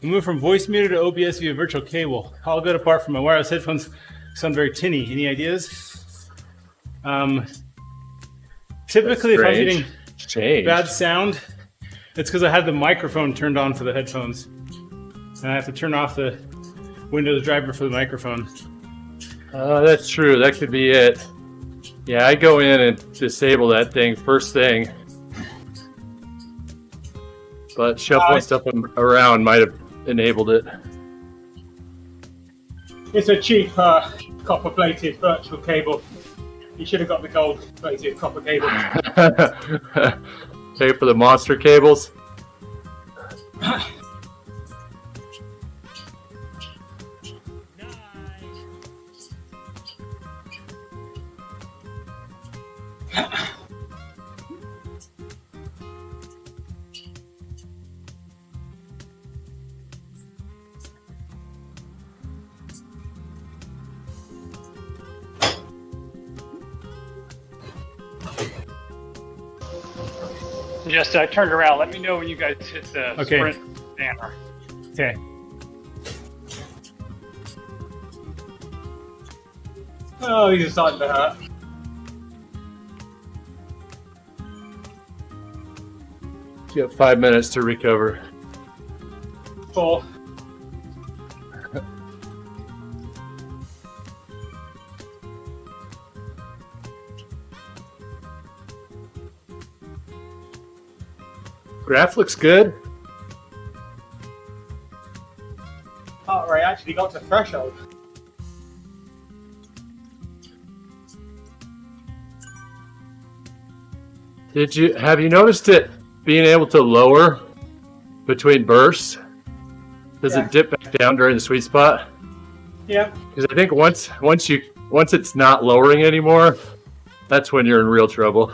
We moved from voice meter to OBS via virtual cable. All good apart from my wireless headphones sound very tinny. Any ideas? Typically, if I'm getting bad sound, it's because I had the microphone turned on for the headphones. And I have to turn off the Windows driver for the microphone. That's true. That could be it. Yeah, I go in and disable that thing first thing. But shuffling stuff around might have enabled it. It's a cheap copper-plated virtual cable. You should have got the gold-plated copper cable. Pay for the monster cables. Just I turned around. Let me know when you guys hit the sprint banner. Okay. Oh, these are starting to hurt. You have 5 minutes to recover. 4. Graph looks good. Heart rate actually got to threshold. Have you noticed it being able to lower between bursts? Does it dip back down during the sweet spot? Yeah. Because I think once it's not lowering anymore, that's when you're in real trouble.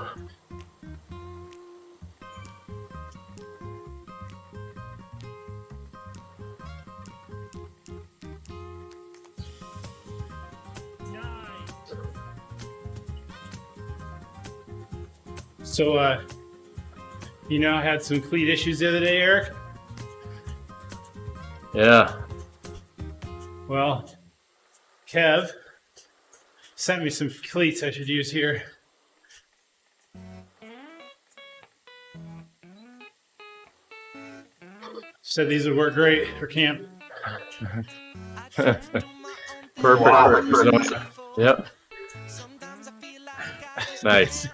So, I had some cleat issues the other day, Eric. Yeah. Well, Kev sent me some cleats I should use here. Said these would work great for camp. Perfect. For yep. Nice.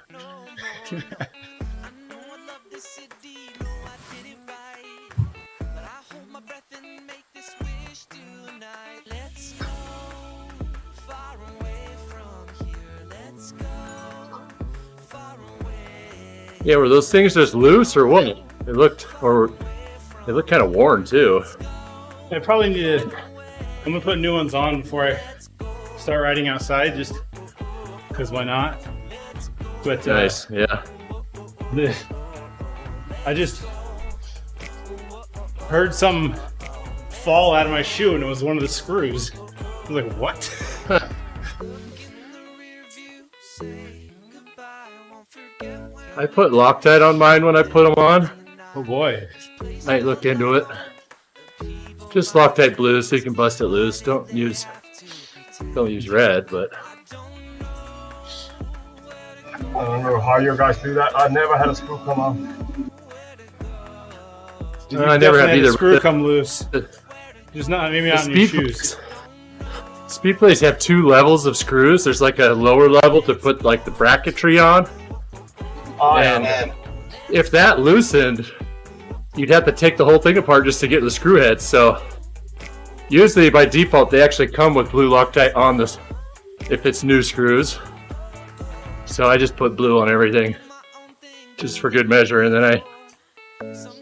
Yeah, were those things just loose or what? They looked kind of worn too. I probably need to. I'm gonna put new ones on before I start riding outside, just because why not? But Nice, yeah. I just heard some fall out of my shoe, and it was one of the screws. I was like, "What?" I put Loctite on mine when I put them on. Oh boy! Might look into it. Just Loctite blue so you can bust it loose. Don't use red, but I don't know how you guys do that. I've never had a screw come off. I never have either. Screw come loose. Just not maybe not in your shoes. Speed plates have 2 levels of screws. There's like a lower level to put like the bracketry on. Oh, And yeah. if that loosened, you'd have to take the whole thing apart just to get the screw heads. So usually by default, they actually come with blue Loctite on this if it's new screws. So I just put blue on everything just for good measure. And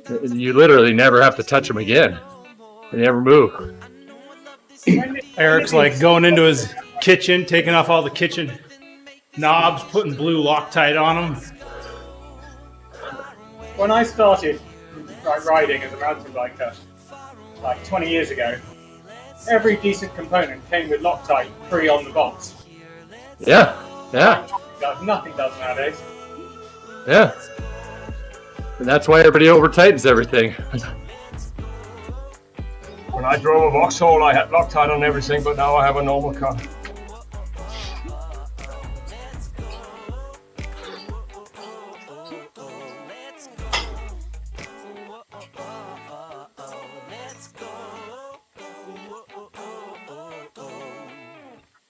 then you literally never have to touch them again. They never move. Eric's like going into his kitchen, taking off all the kitchen knobs, putting blue Loctite on them. When I started riding as a mountain biker, like 20 years ago, every decent component came with Loctite free on the box. Yeah, yeah, Nothing does nowadays. yeah. And that's why everybody over tightens everything. When I drove a Vauxhall, I had Loctite on everything, but now I have a normal car.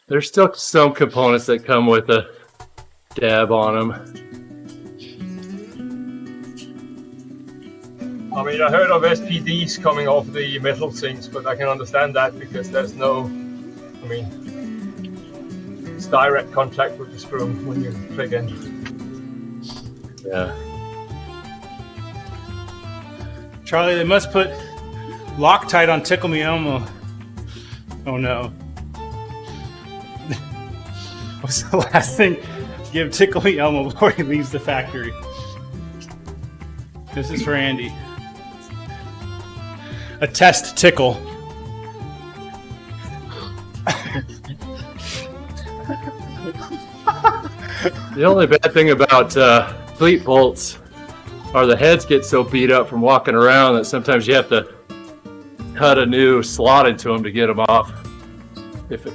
There's still some components that come with a dab on them. I mean, I heard of SPDs coming off the metal things, but I can understand that because there's no, I mean, it's direct contact with the screw when you click in. Yeah. Charlie, they must put Loctite on Tickle Me Elmo. Oh no. What's the last thing you give Tickle Me Elmo before he leaves the factory? This is for Andy. A test tickle. The only bad thing about fleet bolts are the heads get so beat up from walking around that sometimes you have to cut a new slot into them to get them off. If it...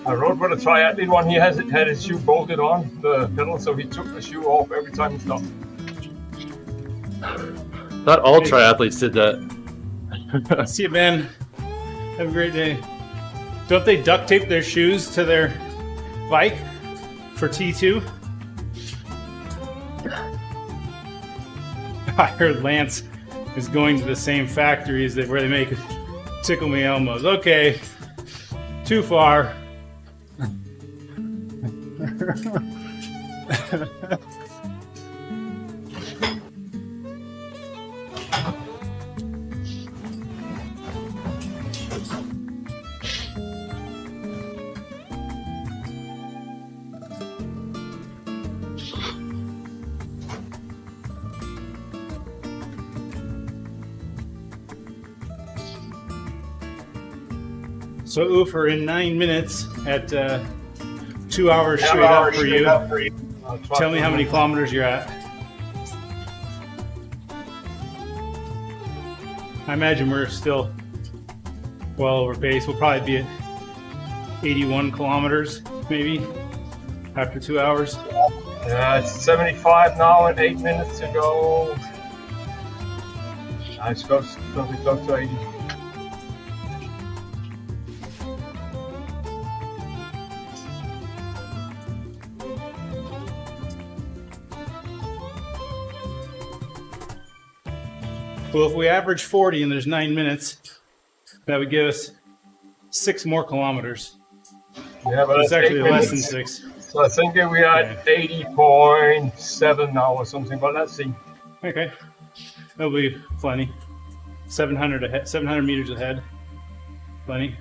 I rode with a triathlete one. He had his shoe bolted on the pedal, so he took the shoe off every time he stopped. Not all triathletes did that. See you, Ben. Have a great day. Don't they duct tape their shoes to their bike for T2? I heard Lance is going to the same factories that where they make Tickle Me Elmos. Okay, too far. So Ufer, in 9 minutes at 2 hours straight up for you. Tell me how many kilometers you're at. I imagine we're still well over pace. We'll probably be at 81 kilometers, maybe, after 2 hours. It's 75 now and 8 minutes to go. It's close to 80. Well, if we average 40 and there's 9 minutes, that would give us 6 more kilometers. Yeah, but It's that's actually 8 less than minutes. 6. So I think we are at 80.7 now or something, but let's see. Okay, that'll be plenty. 700 ahead, 700 meters ahead. Plenty.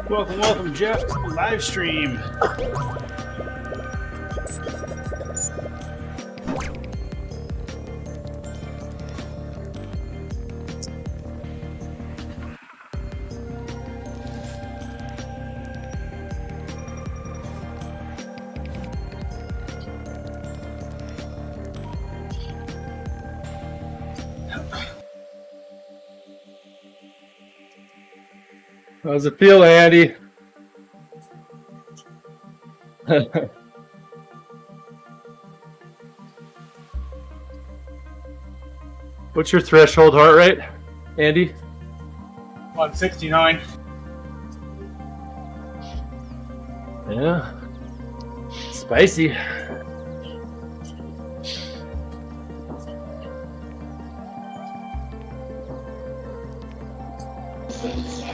Welcome, Jeff, to the live stream. How's it feel, Andy? What's your threshold heart rate, Andy? 169. Yeah. Spicy.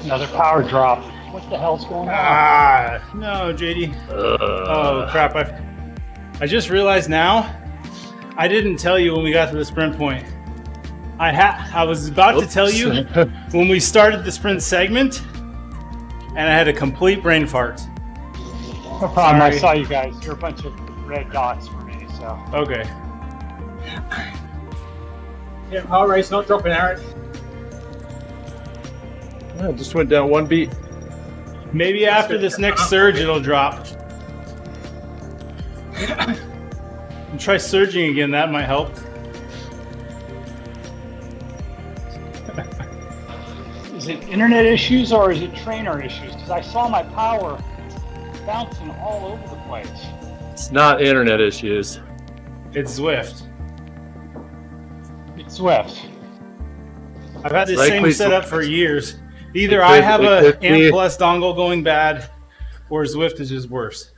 Another power drop. What the hell's going on? Ah, no, JD. Oh, crap. I just realized now, I didn't tell you when we got to the sprint point. I was about to tell you when we started the sprint segment, and I had a complete brain fart. No problem. I Sorry. saw you guys. You're a bunch of red dots for me, so. Okay. Yeah, heart rate's not dropping, Aaron. Yeah, just went down 1 beat. Maybe after this next surge, it'll drop. And try surging again. That might help. Is it internet issues or is it trainer issues? Because I saw my power bouncing all over the place. It's not internet issues. It's Zwift. It's Swift. I've had this Likely same setup for years. Either It I could- have it a could be- Ant Plus dongle going bad, or Zwift is just worse.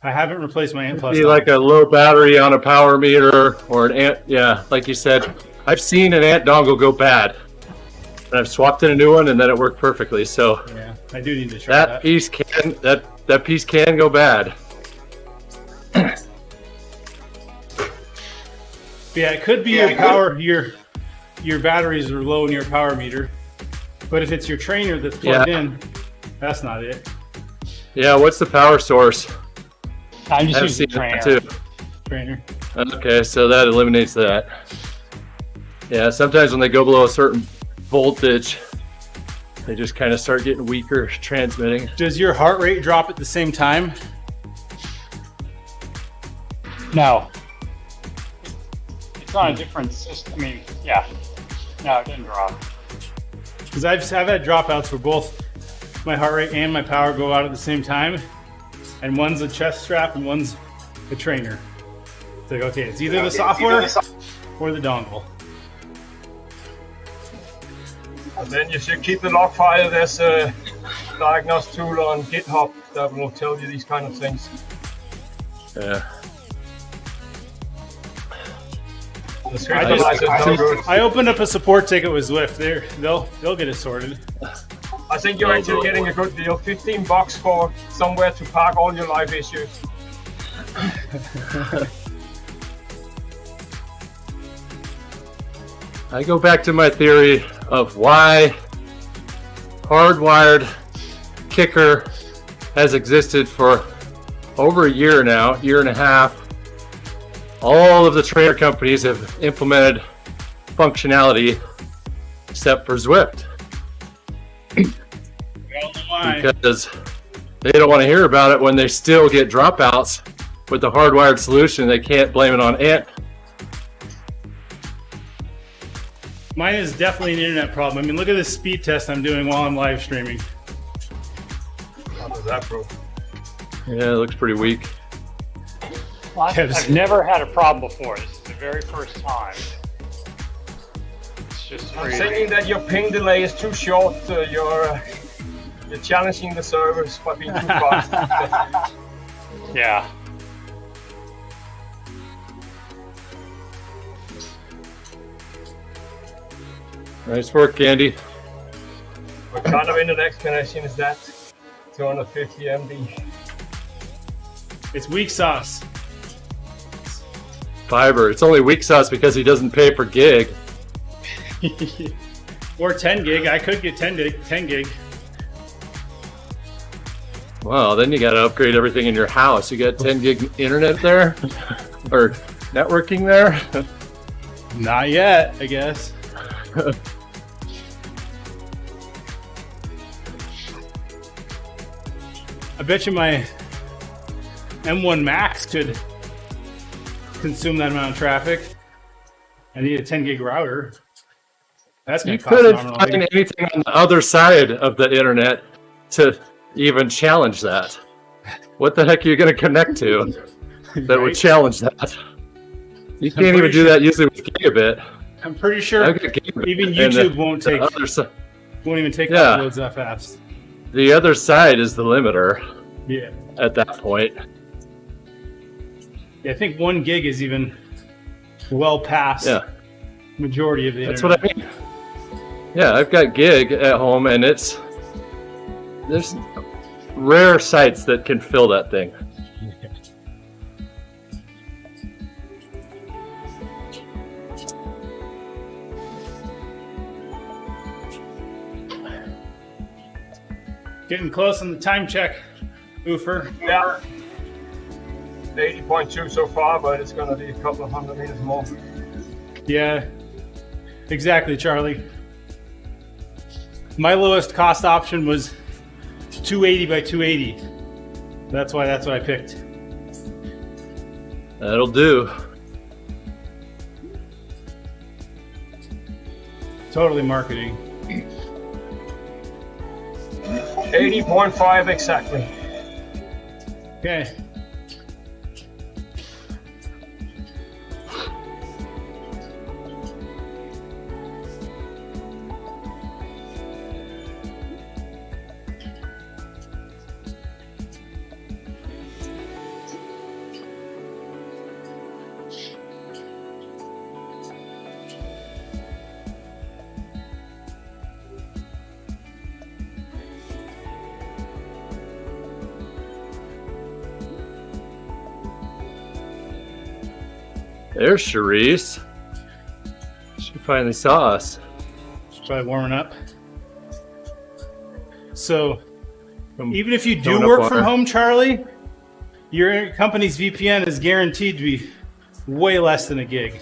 I haven't replaced my Ant Plus. Be like a low battery on a power meter or an ant. Yeah, like you said, I've seen an ant dongle go bad, and I've swapped in a new one, and then it worked perfectly. So Yeah, I do need to try that that. piece can that piece can go bad. Yeah, it could be your power. Your batteries are low in your power meter, but if it's your trainer that's plugged in, that's not it. Yeah, what's the power source? I'm just I've using seen that trainer. too. Trainer. Okay, so that eliminates that. Yeah, sometimes when they go below a certain voltage, they just kind of start getting weaker transmitting. Does your heart rate drop at the same time? No. It's on a different system. I mean, yeah. No, it didn't drop. Because I've had dropouts where both my heart rate and my power go out at the same time, and one's a chest strap and one's a trainer. It's like, okay, it's either the software or the dongle. And then you should keep the log file. There's a diagnostic tool on GitHub that will tell you these kind of things. Yeah. The stabilizer is no good. I opened up a support ticket with Zwift. They'll get it sorted. I think you're actually getting a good deal. $15 for somewhere to park all your life issues. I go back to my theory of why hardwired kicker has existed for over a year now, year and a half. All of the trainer companies have implemented functionality except for Zwift. We all know why. Because they don't want to hear about it when they still get dropouts with the hardwired solution. They can't blame it on Ant. Mine is definitely an internet problem. I mean, look at this speed test I'm doing while I'm live streaming. How does that prove? Yeah, it looks pretty weak. Well, I've never had a problem before. This is the very first time. It's just I'm crazy. thinking that your ping delay is too short. You're challenging the servers by being too fast. Yeah. Nice work, Andy. What kind of internet connection is that? 250 MB. It's weak sauce. Fiber. It's only weak sauce because he doesn't pay per gig. Or 10 gig. I could get 10 gig. Well, then you got to upgrade everything in your house. You got 10 gig internet there? Or networking there? Not yet, I guess. I bet you my M1 Max could consume that amount of traffic. I need a 10 gig router. That's going You to cost couldn't an arm and a find leg. anything on the other side of the internet to even challenge that. What the heck are you going to connect to that would Right? challenge that? You can't even pretty do that usually with gigabit. I'm pretty sure I've got gigabit, even and YouTube won't the take other si- won't even take Yeah. uploads that fast. The other side is the limiter Yeah. at that point. Yeah, I think 1 gig is even well past Yeah, majority of the that's internet. what I mean. Yeah, I've got gig at home, and there's rare sites that can fill that thing. Getting close on the time check, Oofer. Yeah. 80.2 so far, but it's going to be a couple of 100 meters more. Yeah, exactly, Charlie. My lowest cost option was 280 by 280. That's what I picked. That'll do. Totally marketing. 80.5 exactly. Okay. There's Charisse. She finally saw us. She's probably warming up. So, even if you do Coming up work on from her. home, Charlie, your company's VPN is guaranteed to be way less than a gig.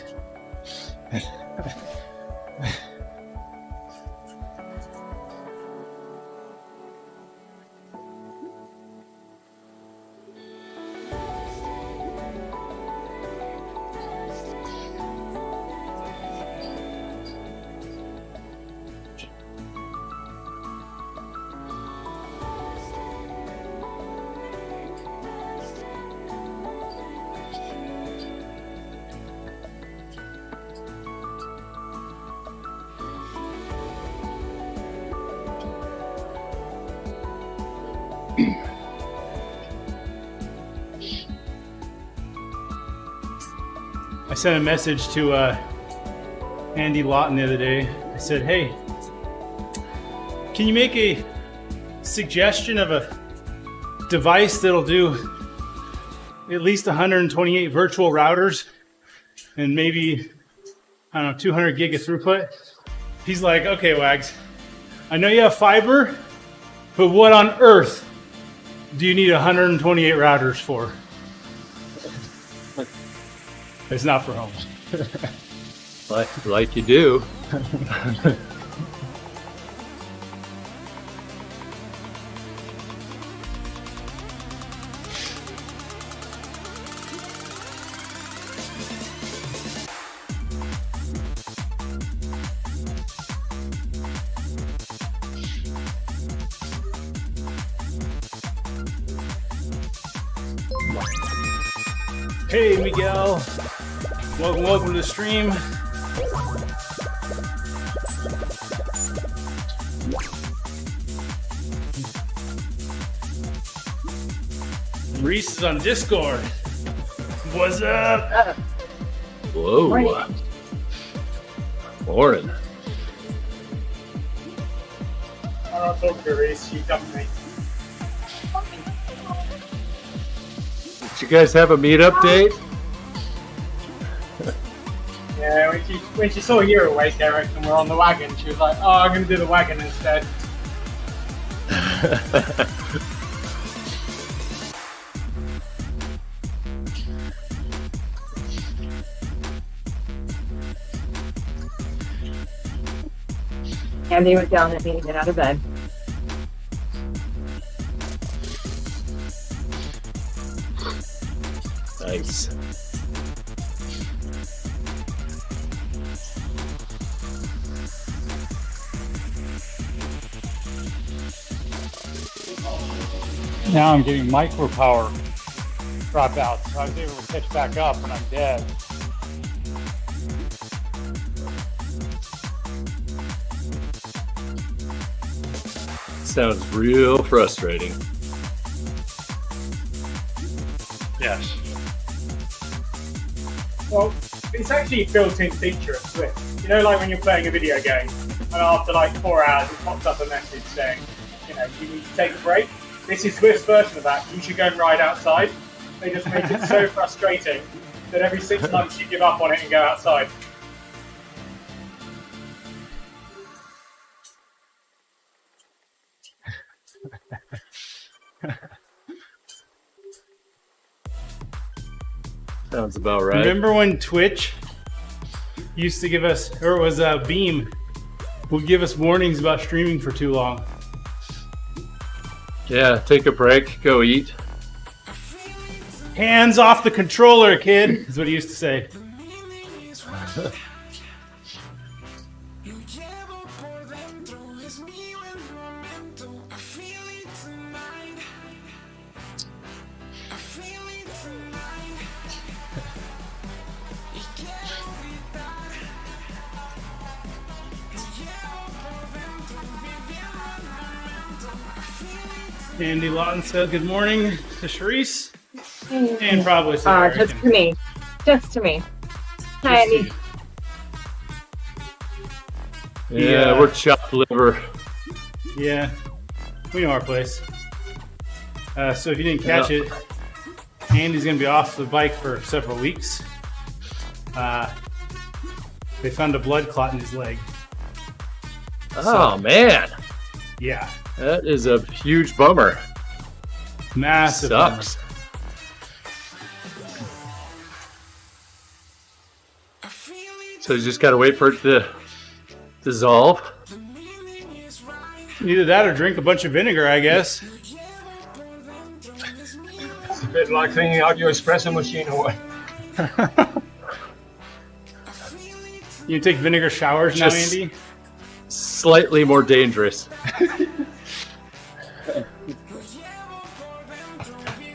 I sent a message to Andy Lawton the other day. I said, hey, can you make a suggestion of a device that'll do at least 128 virtual routers and maybe, I don't know, 200 gig of throughput? He's like, okay, Wags, I know you have fiber, but what on earth do you need 128 routers for? It's not for homes. Like you do. Hey, Miguel. Welcome to the stream. Reese is on Discord. What's up? Whoa. Morning. I'm not talking to Reese, you come to me. Did you guys have a meetup date? Yeah, when she saw you awake, Eric, and we're on the wagon, she was like, oh, I'm going to do the wagon instead. Andy was yelling at me to get out of bed. Nice. Now I'm getting micro power dropouts, so I was able to catch back up when I'm dead. Sounds real frustrating. Yes. Well, it's actually a built-in feature of Swift. You know, like when you're playing a video game, and after like 4 hours, it pops up a message saying, you know, you need to take a break. This is Swift's version of that. You should go and ride outside. They just make it so frustrating that every 6 months you give up on it and go outside. Sounds about right. Remember when Twitch used to give us, or it was Beam, would give us warnings about streaming for too long? Yeah, take a break, go eat. Hands off the controller, kid, is what he used to say. Andy Lawton said good morning to Sharice. And probably Sarah. Just to me. Just to me. Hi, Andy. Yeah, we're chopped liver. Yeah, we know our place. So if you didn't catch it, Andy's going to be off the bike for several weeks. They found a blood clot in his leg. Oh, man. Yeah. That is a huge bummer. Massive. Sucks. So you just got to wait for it to dissolve. Either that or drink a bunch of vinegar, I guess. It's a bit like cleaning out your espresso machine or what? You take vinegar showers Just- now, Andy? Slightly more dangerous.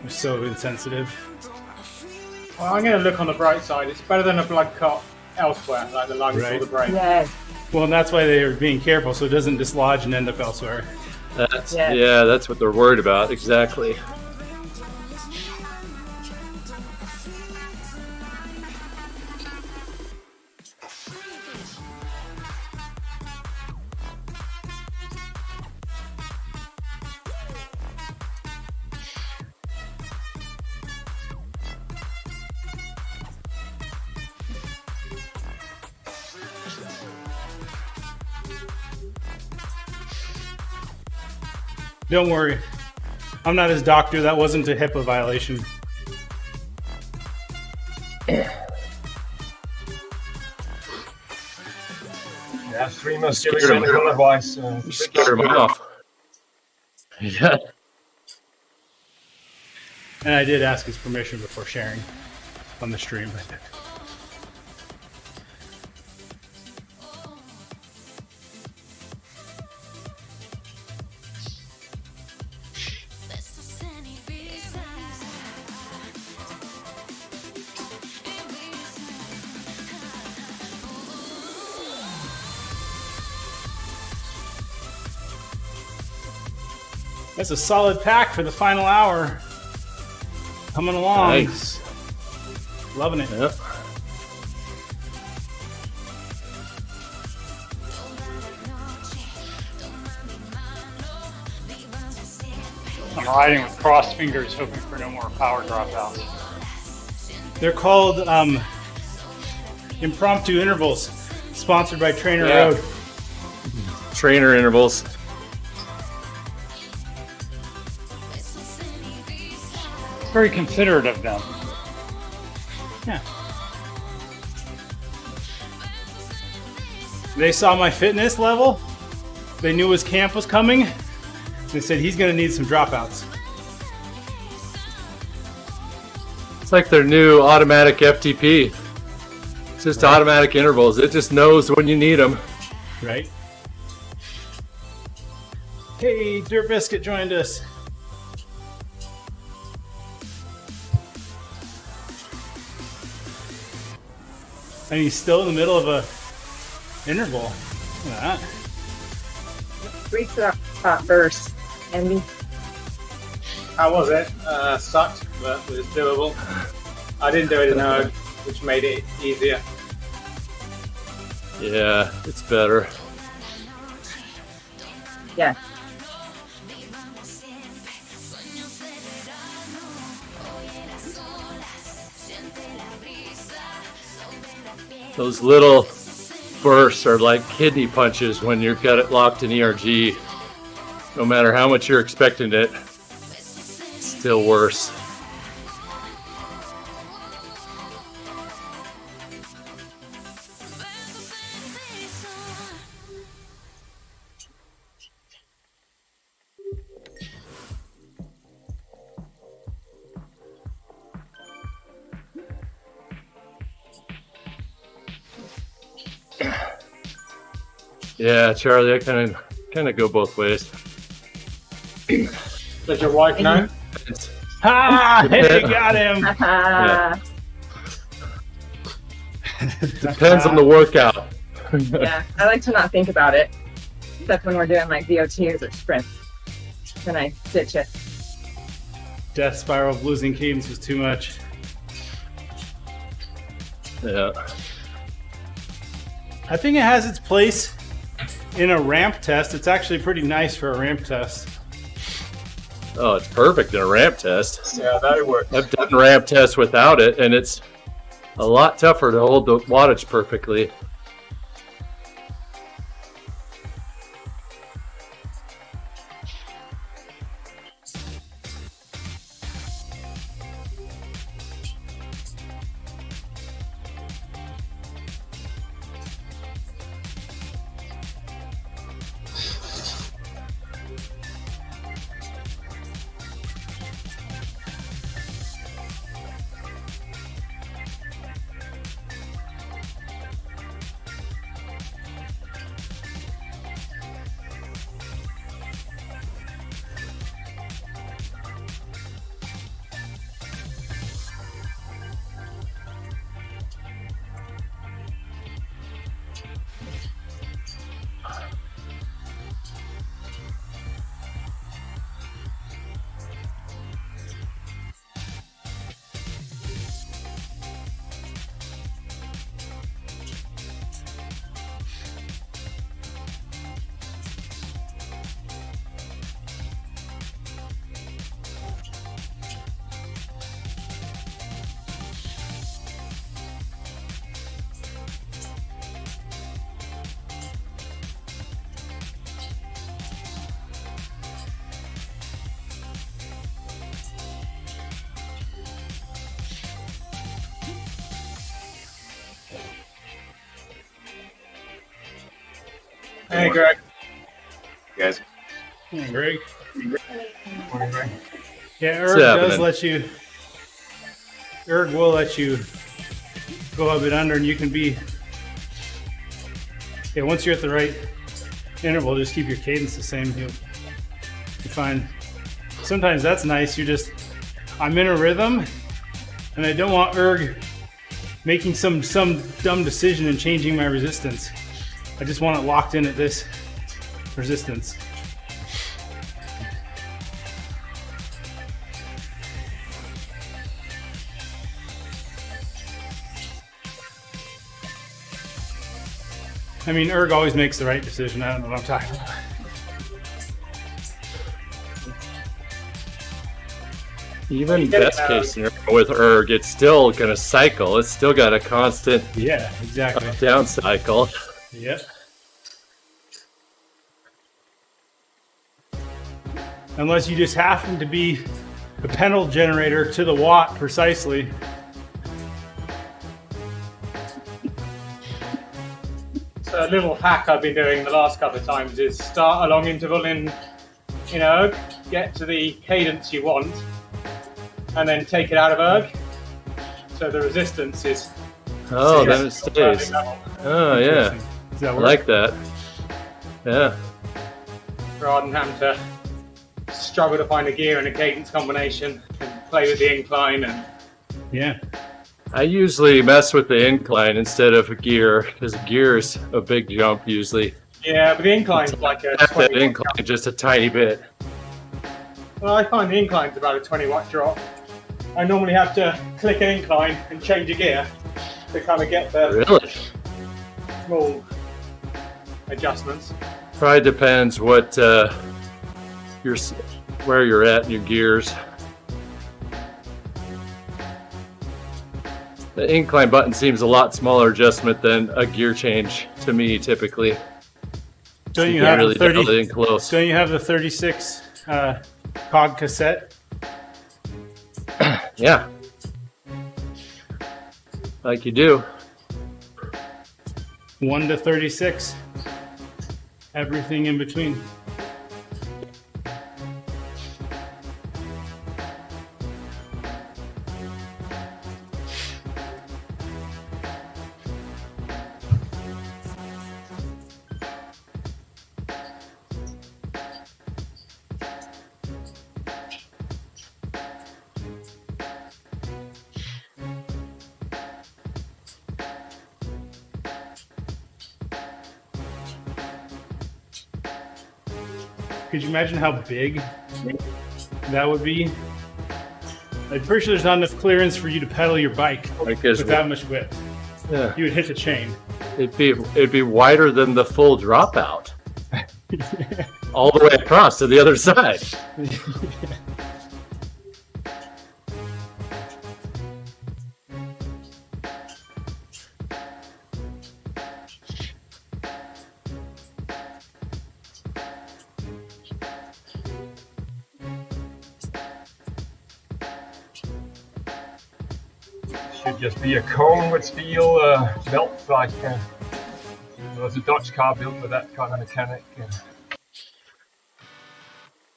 We're so insensitive. Well, I'm going to look on the bright side. It's better than a blood clot elsewhere, like the lungs or Right. the brain. Yes. Well, and that's why they are being careful so it doesn't dislodge and end up elsewhere. That's, Yeah. yeah, that's what they're worried about. Exactly. Don't worry. I'm not his doctor. That wasn't a HIPAA violation. Yeah, streamers giving medical advice. Scare him off. Yeah. And I did ask his permission before sharing on the stream. That's a solid pack for the final hour. Coming along. Nice. Loving it. Yep. I'm riding with crossed fingers, hoping for no more power dropouts. They're called impromptu intervals, sponsored by Trainer Yeah. Road. Trainer intervals. Very considerate of them. Yeah. They saw my fitness level. They knew his camp was coming. They said he's going to need some dropouts. It's like their new automatic FTP. It's just automatic intervals. It just knows when you need them. Right? Hey, Dirt Biscuit joined us. And he's still in the middle of a interval. Look at that. Restart first. Andy. How was it? Sucked, but it was doable. I didn't do it in erg, which made it easier. Yeah, it's better. Yes. Those little bursts are like kidney punches when you've got it locked in ERG. No matter how much you're expecting it, it's still worse. Yeah, Charlie, I kind of go both ways. Does your wife know? Ah, hey, got him. Yeah. Depends on the workout. Yeah, I like to not think about it, except when we're doing like VOTs or sprints. Then I ditch it. Death spiral of losing cadence was too much. Yeah. I think it has its place in a ramp test. It's actually pretty nice for a ramp test. Oh, it's perfect in a ramp test. Yeah, that works. I've done ramp tests without it, and it's a lot tougher to hold the wattage perfectly. Hey, Greg. Guys. Yeah, Greg. Morning, Greg. Yeah, What's Erg does happening? let you. Erg will let you go a bit under, and you can be. Yeah, once you're at the right interval, just keep your cadence the same. You find sometimes that's nice. I'm in a rhythm, and I don't want Erg making some dumb decision and changing my resistance. I just want it locked in at this resistance. I mean, Erg always makes the right decision. I don't know what I'm talking about. Even best case scenario with erg, it's still gonna cycle. It's still got a constant Yeah, exactly. down cycle. Yep. Unless you just happen to be a penal generator to the watt precisely. So a little hack I've been doing the last couple of times is start a long interval in erg, get to the cadence you want, and then take it out of erg. So the resistance is Oh, then it stays. Oh yeah, Does that I work? like that. Yeah. rather than having to struggle to find a gear and a cadence combination and play with the incline. And Yeah. I usually mess with the incline instead of a gear, because gear's a big jump usually. yeah, but the incline's like a Half that 20 watt incline just a tiny bit. Well, I find the incline's about a 20 watt drop. I normally have to click an incline and change a gear to kind of get the Really? small adjustments. Probably depends what where you're at in your gears. The incline button seems a lot smaller adjustment than a gear change to me typically. Don't you can't have really the 30? dial it in close. Don't you have the 36 cog cassette? Yeah. Like you do. 1 to 36. Everything in between. Could you imagine how big that would be? I'm pretty sure there's not enough clearance for you to pedal your bike Like as with that much width. yeah. You would hit the chain. It'd be wider than the full dropout. All the way across to the other side. Should just be a cone with steel belts, like there was a Dutch car built with that kind of mechanic.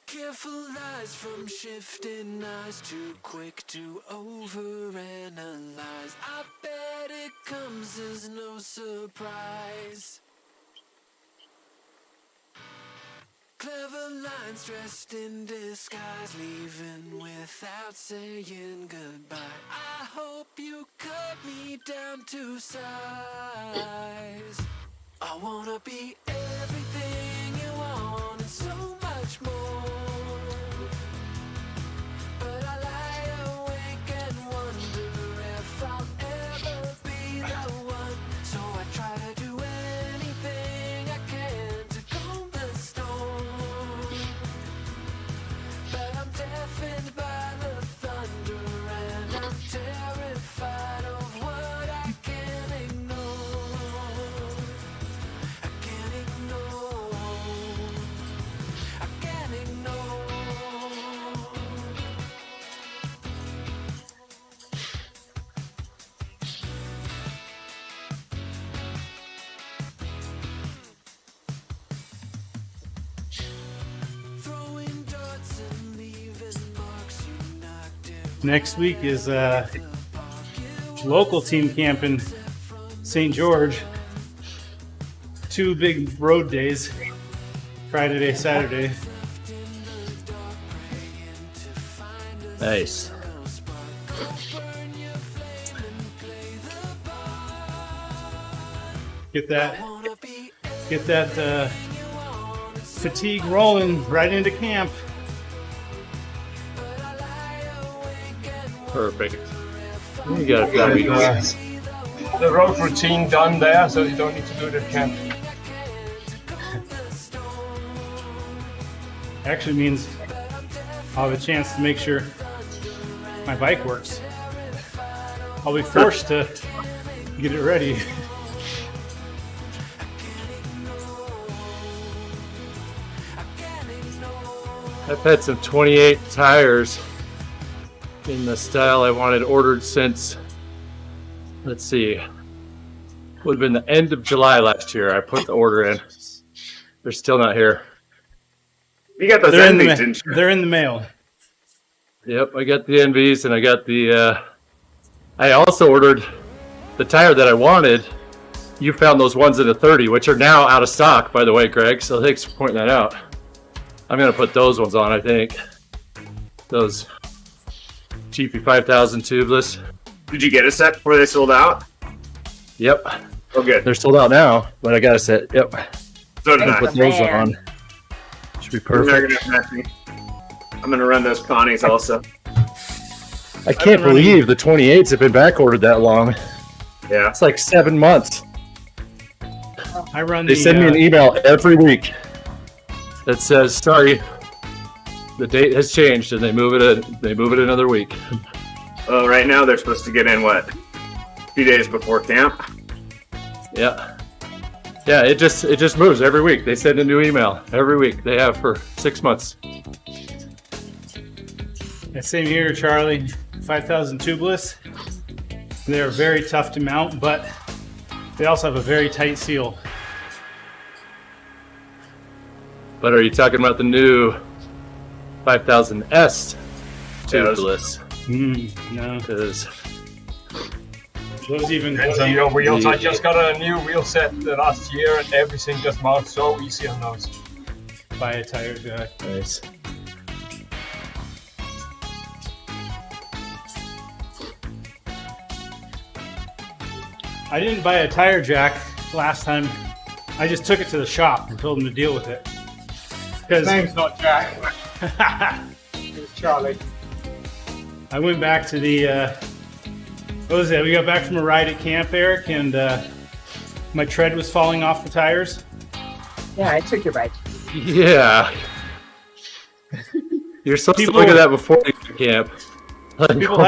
Careful eyes from shifting eyes, too quick to overanalyze. I bet it comes as no surprise. Clever lines dressed in disguise, leaving without saying goodbye. I hope you cut me down to size. I wanna be everything you want and so much more. But I lie awake and wonder if I'll ever be the one. So I try to do anything I can to calm the storm. But I'm deafened by the thunder and I'm terrified of what I can't ignore. I can't ignore. Next week is local team camp in St. George. 2 big road days, Friday day, Saturday. Nice. Get that fatigue rolling right into camp. Perfect. You got a few weeks. The road routine done there, so you don't need to do it at camp. Actually means I'll have a chance to make sure my bike works. I'll be forced to get it ready. I've had some 28 tires in the style I wanted ordered since, let's see, would have been the end of July last year. I put the order in. They're still not here. You got those They're in, NVs, didn't you? they're in the mail. Yep, I got the NVs and I got the, I also ordered the tire that I wanted. You found those ones in a 30, which are now out of stock, by the way, Greg, so thanks for pointing that out. I'm going to put those ones on, I think. Those GP 5000 tubeless. Did you get a set before they sold out? Yep. Oh, good. They're sold out now, but I got a set. Yep. So did I'm I. going to put those Man. on. Should be They're perfect. gonna match me. I'm gonna run those Connies also. I can't believe the 28s have been back ordered that long. Yeah. It's like 7 months. I run They the, send me an email every week that says, sorry, the date has changed, and they move it another week. Well, right now they're supposed to get in what? A few days before camp. Yeah. Yeah, it just moves every week. They send a new email every week. They have for 6 months. Yeah, same here, Charlie. 5000 tubeless. They're very tough to mount, but they also have a very tight seal. But are you talking about the new 5000S tubeless? No, Because those even. Depends on your wheels. I just got a new wheel set last year, and everything just mounts so easy on those. Buy a tire jack. nice. I didn't buy a tire jack last time. I just took it to the shop and told them to deal with it. His Because name's not Jack. It's Charlie. I went back to the, what was it? We got back from a ride at camp, Eric, and my tread was falling off the tires. Yeah, I took your bike. Yeah. You're supposed People- to look at that before you go to camp. People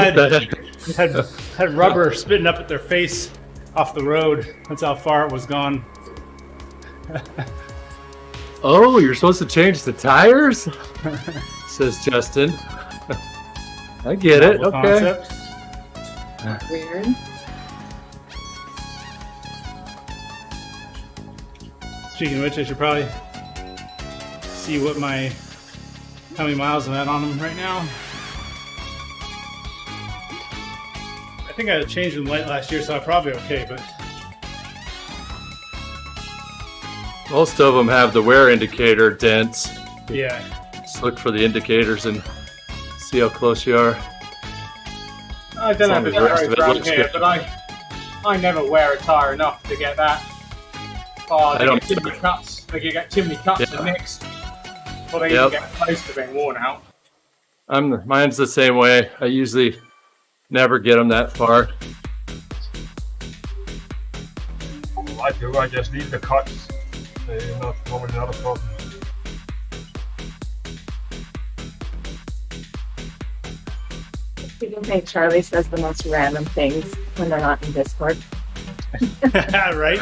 had rubber spitting up at their face off the road. That's how far it was gone. Oh, you're supposed to change the tires? Says Justin. I get it. Novel Okay. concept. Weird. Speaking of which, I should probably see how many miles I'm at on them right now. I think I changed them late last year, so I'm probably okay, but Most of them have the wear indicator dents. yeah. Just look for the indicators and see how close you are. I don't know if As it's long as the rest very of it around looks here, good. but I never wear a tyre enough to get that. Oh, they I don't get too many cuts. They can get too many cuts Yeah. and nicks before they Yep. even get close to being worn out. Mine's the same way. I usually never get them that far. I do. I just leave the cuts. They're not normally not a problem. People think Charlie says the most random things when they're not in Discord. Right?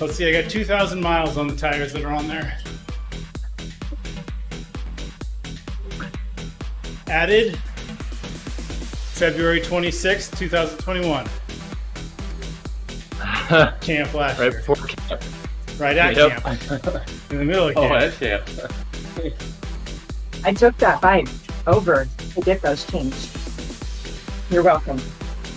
Let's see, I got 2,000 miles on the tires that are on there. Added February 26th, 2021. Camp last Right year. before camp. Right at Yep. camp. In the middle of camp. camp. I took that bike over to get those changed. You're welcome.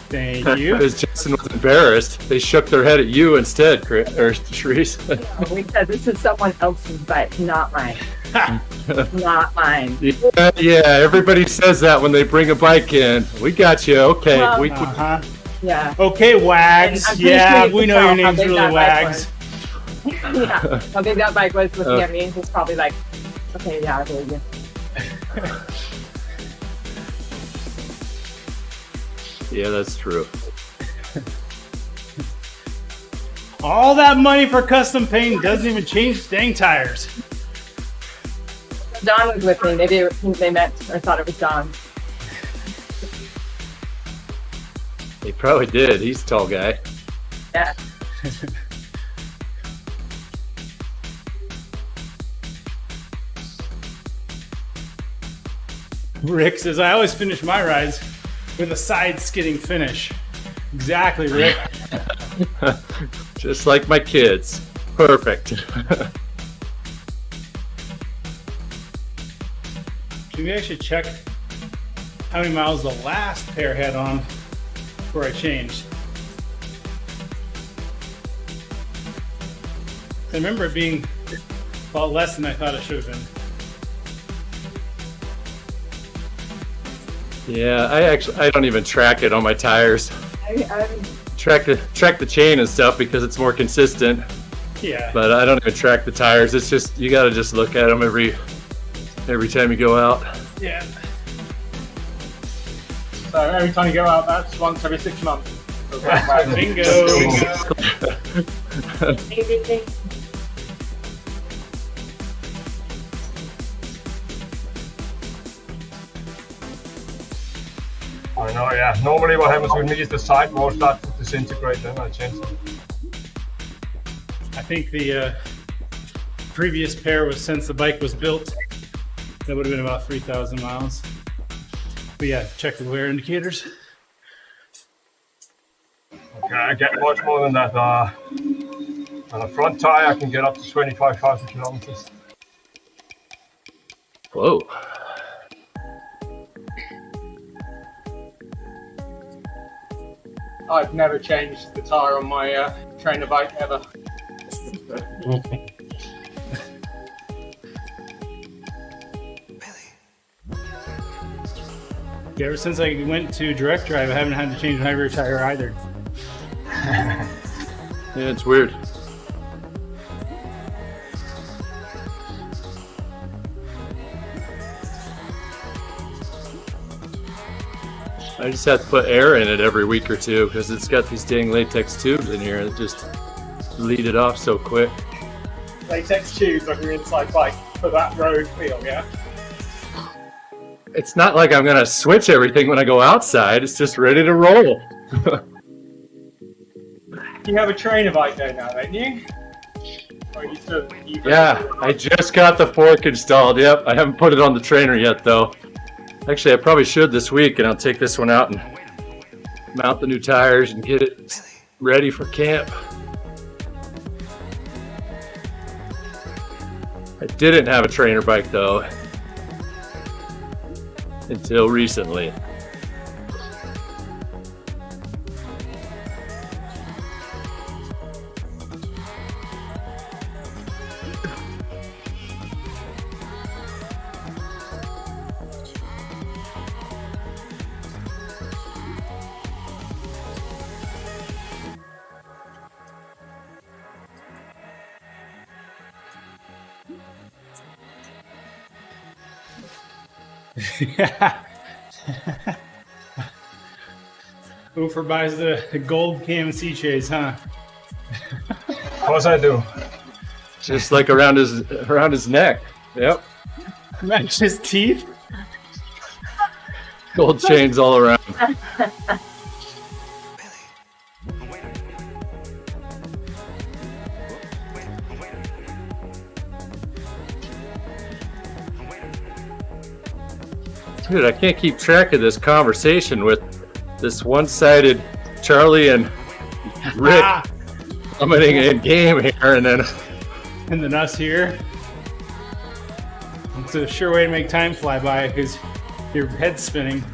Thank you. Because Justin was embarrassed. They shook their head at you instead, Therese. We said this is someone else's bike, not mine. Not mine. Yeah, everybody says that when they bring a bike in. We got you. Okay. Well, Uh-huh. Yeah. Okay, Wagz. I'm pretty Yeah, sure you we can know tell your how name's big really that bike Wagz. Yeah. How big that bike was looking at me. He's probably like, okay, yeah, I believe you. Yeah, that's true. All that money for custom paint doesn't even change dang tires. Don was with me. Maybe they meant or thought it was Don. He probably did. He's a tall guy. Yeah. Rick says, I always finish my rides with a side skidding finish. Exactly, Rick. Just like my kids. Perfect. Maybe I should check how many miles the last pair had on before I changed. I remember it being a lot less than I thought it should have been. Yeah, I don't even track it on my tires. I Track the chain and stuff because it's more consistent. Yeah. But I don't even track the tires. It's just you gotta just look at them every time you go out. Yeah. So every time you go out, that's once every 6 months. Bingo. maybe I know, yeah. Normally what happens with me is the sidewall starts to disintegrate, then I change them. I think the previous pair was since the bike was built. That would have been about 3,000 miles. But yeah, check the wear indicators. Okay, I get much more than that. On a front tire, I can get up to 25,000 kilometers. Whoa. I've never changed the tire on my trainer bike ever. Yeah, ever since I went to direct drive, I haven't had to change my rear tire either. Yeah, it's weird. I just have to put air in it every week or two because it's got these dang latex tubes in here that just lead it off so quick. Latex tubes on your inside bike for that road feel, yeah? It's not like I'm gonna switch everything when I go outside. It's just ready to roll. You have a trainer bike there now, don't you? Or you still, Yeah, I just got the fork installed. Yep, I haven't put it on the trainer yet though. Actually, I probably should this week, and I'll take this one out and mount the new tires and get it ready for camp. I didn't have a trainer bike though until recently. Yeah. Ufer buys the gold KMC chase, huh? Of course I do. Just like around his neck. Yep. Match his teeth. Gold chains all around. Dude, I can't keep track of this conversation with this one-sided Charlie and Rick commenting in game here, and then us here. It's a sure way to make time fly by because Your head's spinning.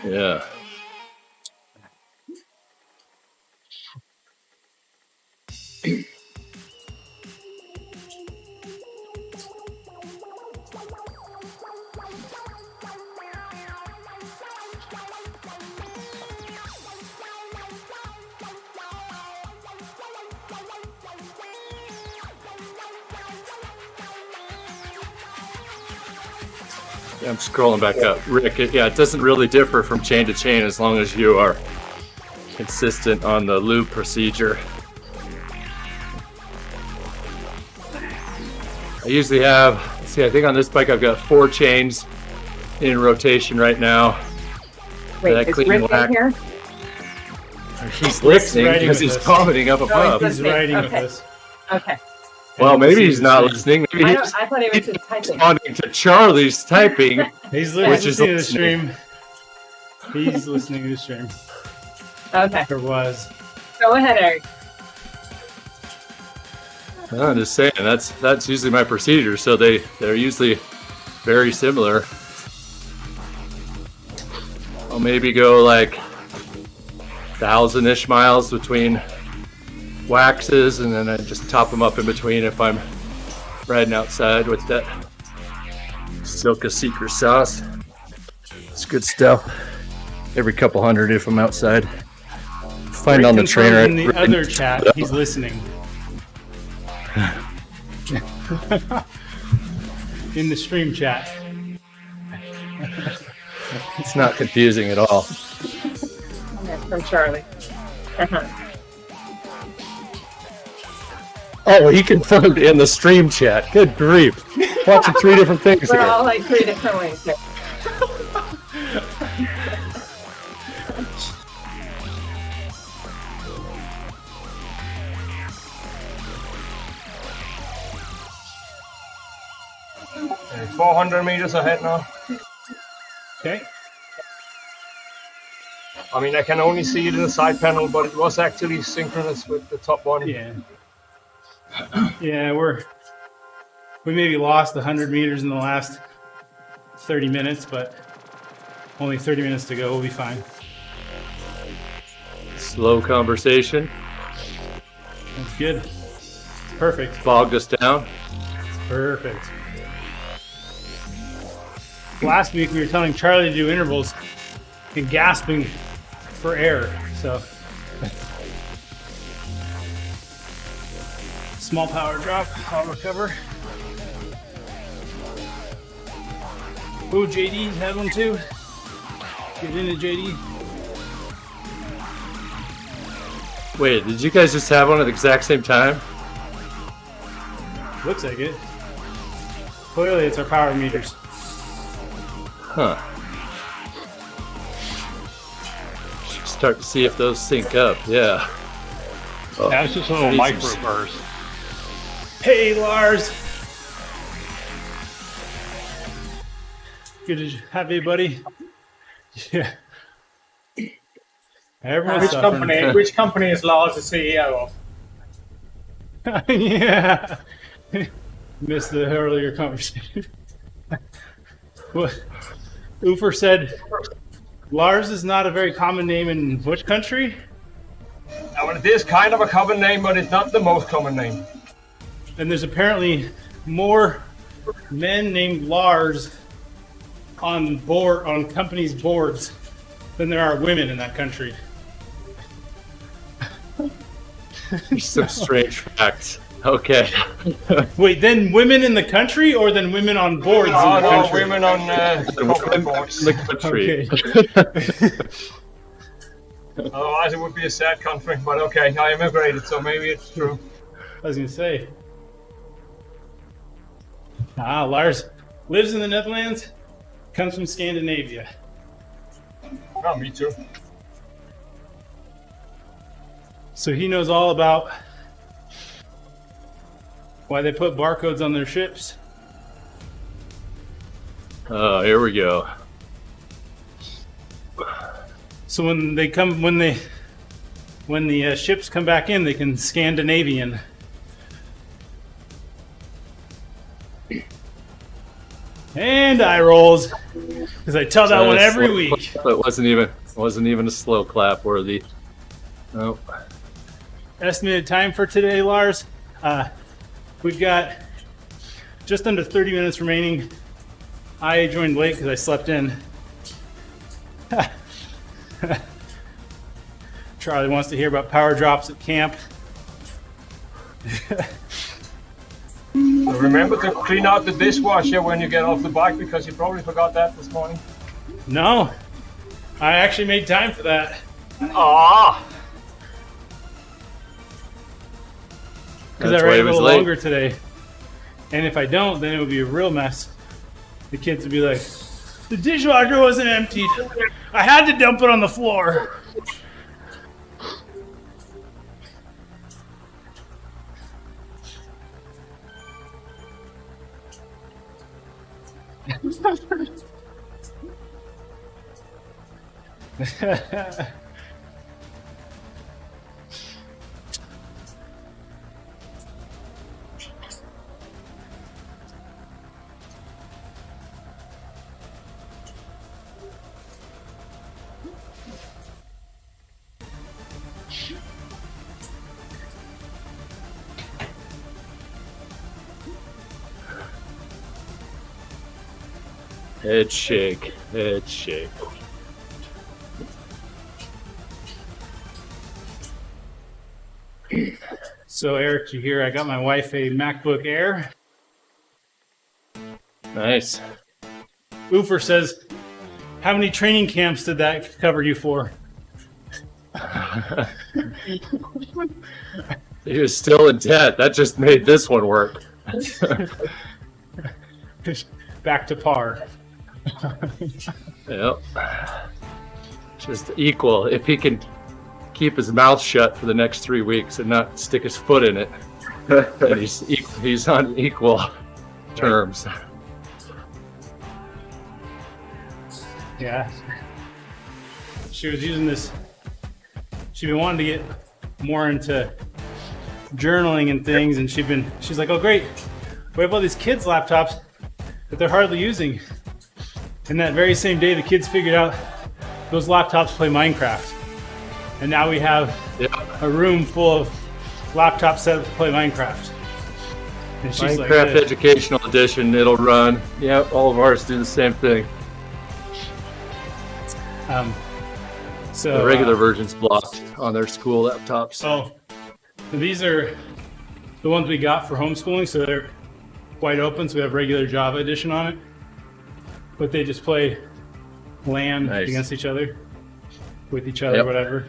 Yeah. I'm scrolling back up. Rick, it doesn't really differ from chain to chain as long as you are consistent on the loop procedure. I usually have, I think on this bike I've got 4 chains in rotation right now. Wait, is Rick in here? He's listening because he's commenting up above. He's writing with Okay. us. Okay. Well, maybe he's not listening. Maybe I he's thought he was just typing. responding to Charlie's typing. He's Which is listening to the listening. stream. He's listening to the stream. Okay. Or was. Go ahead, Eric. No, I'm just saying that's usually my procedure, so they're usually very similar. I'll maybe go like 1,000-ish miles between waxes, and then I just top them up in between if I'm riding outside with that Silka Secret sauce. It's good stuff. Every couple hundred if I'm outside. Find on the trainer. In the other chat, he's listening. In the stream chat. It's not confusing at all. That's from Charlie. Oh, he confirmed in the stream chat. Good grief. Watching 3 different things We're here. all like 3 different ways here. Okay, 400 meters ahead now. Okay. I mean, I can only see it in the side panel, but it was actually synchronous with the top one. Yeah. Yeah, we maybe lost 100 meters in the last 30 minutes, but only 30 minutes to go. We'll be fine. Slow conversation. That's good. It's perfect. Bogged us down. Perfect. Last week we were telling Charlie to do intervals and gasping for air. So small power drop. I'll recover. Oh, JD's had one too. Get into JD. Wait, did you guys just have one at the exact same time? Looks like it. Clearly, it's our power meters. Huh. Should start to see if those sync up. Yeah. Oh, That's just a little Jesus. microburst. Hey, Lars. Good to have you, buddy. Yeah. Everyone's suffering. Which company is Lars the CEO of? Yeah. Missed the earlier conversation. What? Ufer said, Lars is not a very common name in which country? Well, it is kind of a common name, but it's not the most common name. And there's apparently more men named Lars on companies' boards than there are women in that country. Some strange facts. Okay. Wait, then women in the country or then women on boards in the No, country? women on corporate boards. The country. Okay. Otherwise, it would be a sad country. But okay, I immigrated, so maybe it's true. I was gonna say. Lars lives in the Netherlands, comes from Scandinavia. Oh, me too. So he knows all about why they put barcodes on their ships. Oh, here we go. So when the ships come back in, they can Scandinavian. And eye rolls, because I tell that one every week. It wasn't even a slow clap worthy. Nope. Estimated time for today, Lars. We've got just under 30 minutes remaining. I joined late because I slept in. Charlie wants to hear about power drops at camp. Remember to clean out the dishwasher when you get off the bike, because you probably forgot that this morning. No, I actually made time for that. Ah, Because I That's ran why a he was little late. longer today. And if I don't, then it would be a real mess. The kids would be like, the dishwasher wasn't emptied. I had to dump it on the floor. Head shake. Head shake. So Eric, you hear I got my wife a MacBook Air. Nice. Oofer says, how many training camps did that cover you for? He was still in debt. That just made this one work. Back to par. Yep. Just equal. If he can keep his mouth shut for the next 3 weeks and not stick his foot in it, then he's on equal terms. Yeah. She was using this. She'd been wanting to get more into journaling and things, and she's like, oh great, we have all these kids' laptops that they're hardly using. And that very same day, the kids figured out those laptops play Minecraft. And now we have a room full of laptops set up to play Minecraft. And she's Minecraft like, Educational Edition, it'll run. Yep, all of ours do the same thing. so The regular version's blocked on their school laptops. So these are the ones we got for homeschooling, so they're wide open, so we have regular Java edition on it. But they just play LAN against each other, with each other, whatever.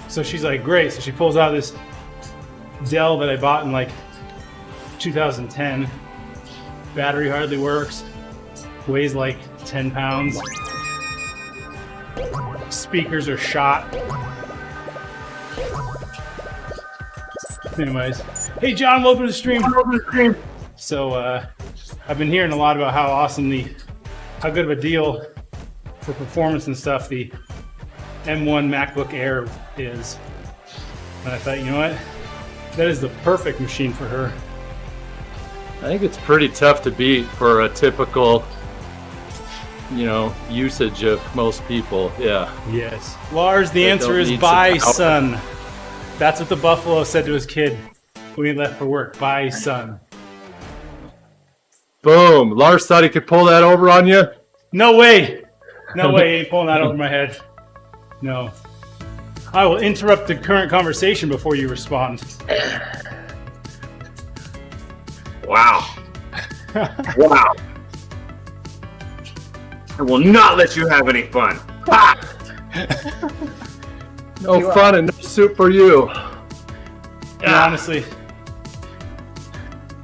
So she's like, great. So she pulls out this Dell that I bought in like 2010. Battery hardly works. Weighs like 10 pounds. Speakers are shot. Anyways, hey John, welcome to the stream. So I've been hearing a lot about how awesome how good of a deal for performance and stuff the M1 MacBook Air is. And I thought, you know what? That is the perfect machine for her. I think it's pretty tough to beat for a typical, usage of most people. Yeah. Yes. Lars, the That answer don't is need bye, some power. son. That's what the buffalo said to his kid when he left for work. Bye, son. Boom. Lars thought he could pull that over on you. No way. No way. He ain't pulling that over my head. No. I will interrupt the current conversation before you respond. Wow. Wow. I will not let you have any fun. Ha! No fun and no soup for you. And honestly,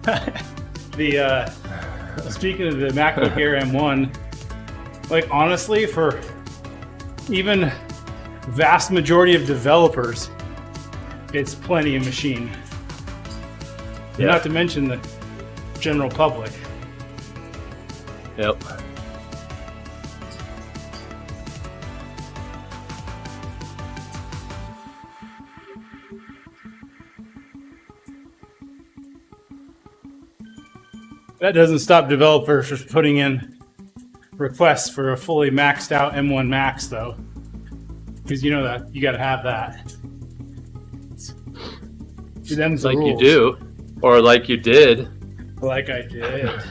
The speaking of the MacBook Air M1, like honestly, for even vast majority of developers, it's plenty of machine. Yeah. Not to mention the general public. Yep. That doesn't stop developers from putting in requests for a fully maxed out M1 Max though. Because you know that you gotta have that. To them's the Like you rules. do, or like you did. Like I did.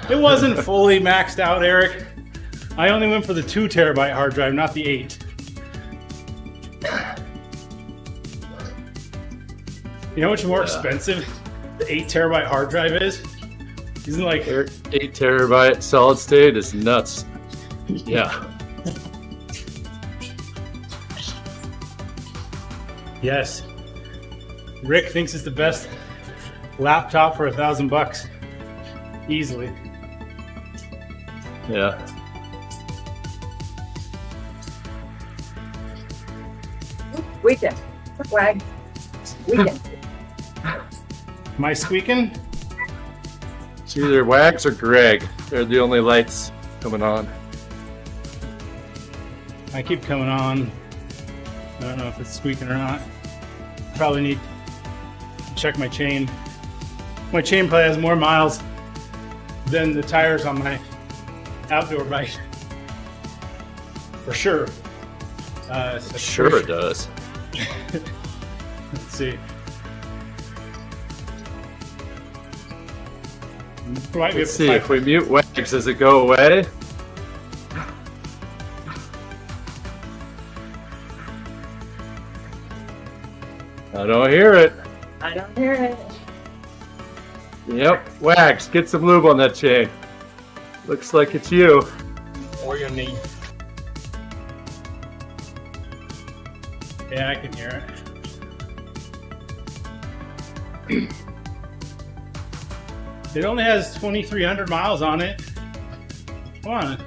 It wasn't fully maxed out, Eric. I only went for the 2 terabyte hard drive, not the 8. You know how much more expensive the 8 terabyte hard drive is? Isn't it like 8 terabyte solid state is nuts. Yeah. Yes. Rick thinks it's the best laptop for $1,000 easily. Yeah. Weekend. Wag. Weekend. Am I squeaking? It's either Wagz or Greg. They're the only lights coming on. I keep coming on. I don't know if it's squeaking or not. Probably need to check my chain. My chain probably has more miles than the tires on my outdoor bike. For sure. Sure it does. Let's see. Might be Let's see, if we mute Wagz, does it go away? I don't hear it. I don't hear it. Yep, Wagz, get some lube on that chain. Looks like it's you. Or your knee. Yeah, I can hear it. It only has 2,300 miles on it. Come on.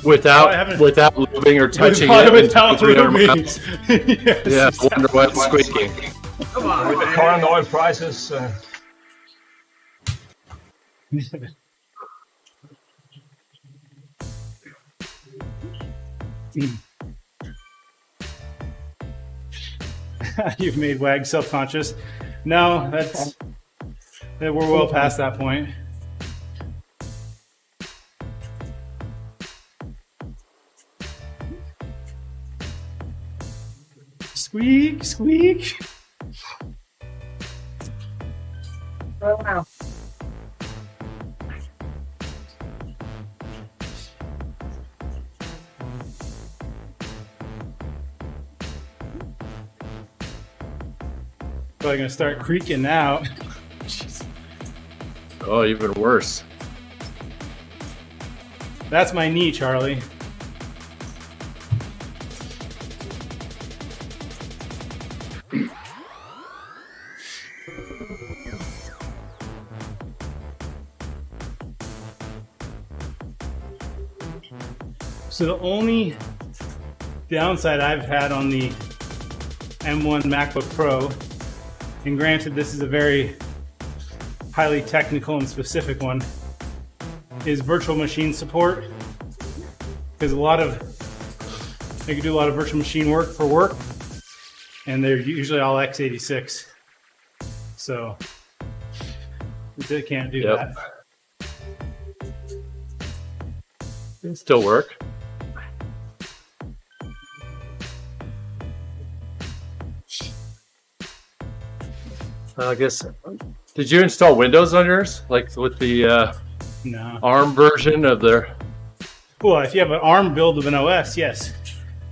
Without lubing or touching it. Without 300 lubing. miles. Yes. Yeah, I wonder why it's squeaking. Come on. With the current oil prices, You've made Wag self-conscious. No, we're well past that point. Squeak, squeak. Oh, wow. Probably gonna start creaking now. Oh, even worse. That's my knee, Charlie. So the only downside I've had on the M1 MacBook Pro, and granted this is a very highly technical and specific one, is virtual machine support. Because they can do a lot of virtual machine work for work, and they're usually all x86. So they can't do that. It still work. I guess. Did you install Windows on yours, like with the No. ARM version of their? Well, if you have an ARM build of an OS, yes,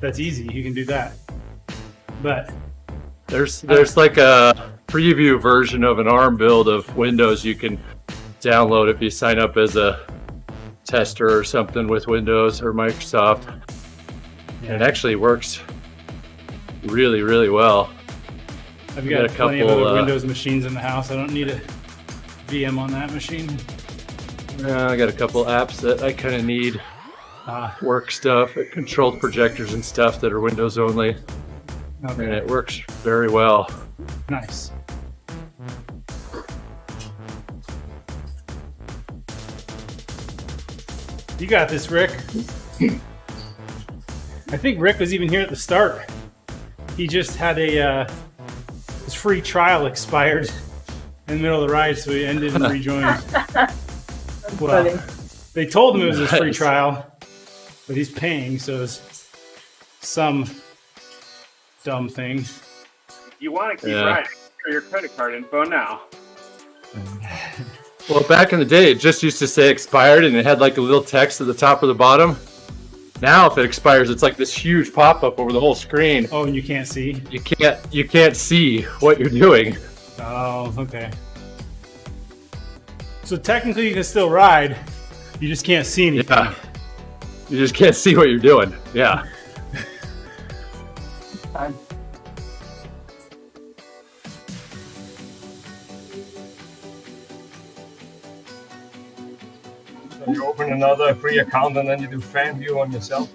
that's easy. You can do that. But There's like a preview version of an ARM build of Windows you can download if you sign up as a tester or something with Windows or Microsoft. And it actually works really, really well. I've got got a plenty of couple, other Windows machines in the house. I don't need to VM on that machine? I got a couple apps that I kind of need. Work stuff. It controls projectors and stuff that are Windows only. Okay. And it works very well. Nice. You got this, Rick. I think Rick was even here at the start. He just had his free trial expired in the middle of the ride, so he ended and rejoined. Well, funny. they told him it was his free Nice. trial, but he's paying, so it's some dumb thing. You want to keep Yeah. riding for your credit card info now. Well, back in the day, it just used to say expired, and it had like a little text at the top or the bottom. Now, if it expires, it's like this huge pop-up over the whole screen. Oh, and you can't see? You can't see what you're doing. Oh, okay. So technically you can still ride, you just can't see anything. Yeah. You just can't see what you're doing. Yeah. So you open another free account and then you do fan view on yourself.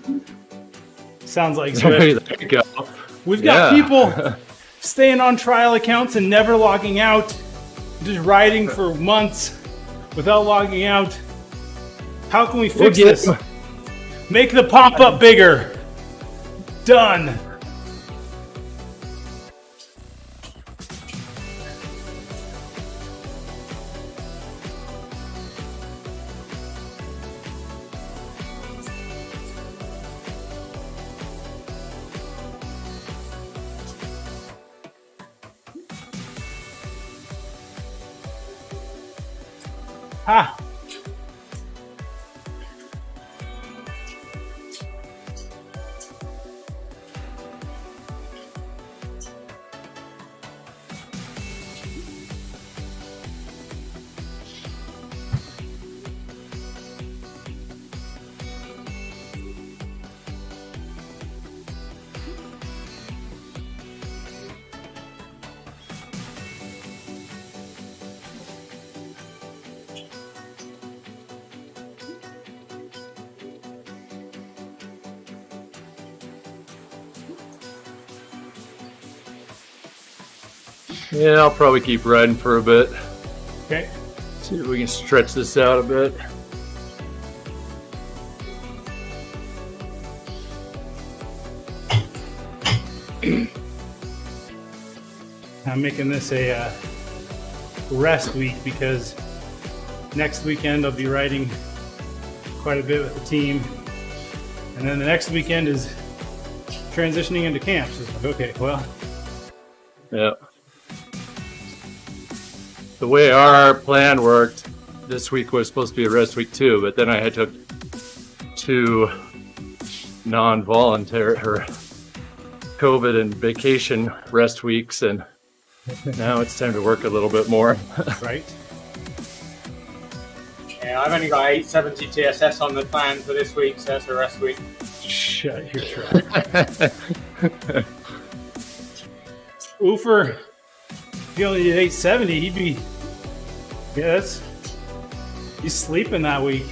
Sounds like There Swift. you go. We've got Yeah. people staying on trial accounts and never logging out, just riding for months without logging out. How can we fix get- this? Make the pop-up bigger. Done. Ha! Yeah, I'll probably keep riding for a bit. Okay. See if we can stretch this out a bit. I'm making this a rest week because next weekend I'll be riding quite a bit with the team. And then the next weekend is transitioning into camp. So it's like, okay, well, Yeah. The way our plan worked, this week was supposed to be a rest week too, but then I had took 2 non-voluntary or COVID and vacation rest weeks, and now it's time to work a little bit more. right? Yeah, I've only got 870 TSS on the plan for this week, so that's a rest week. Shut your trap. Oofer, if he only did 870, he'd be, yeah, he's sleeping that week.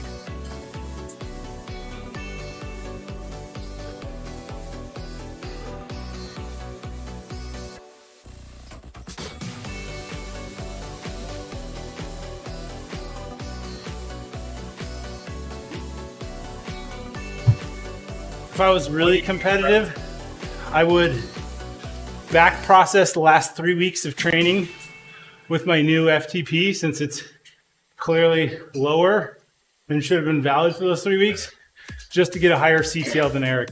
If I was really competitive, I would back process the last 3 weeks of training with my new FTP since it's clearly lower and should have been valid for those 3 weeks just to get a higher CTL than Eric.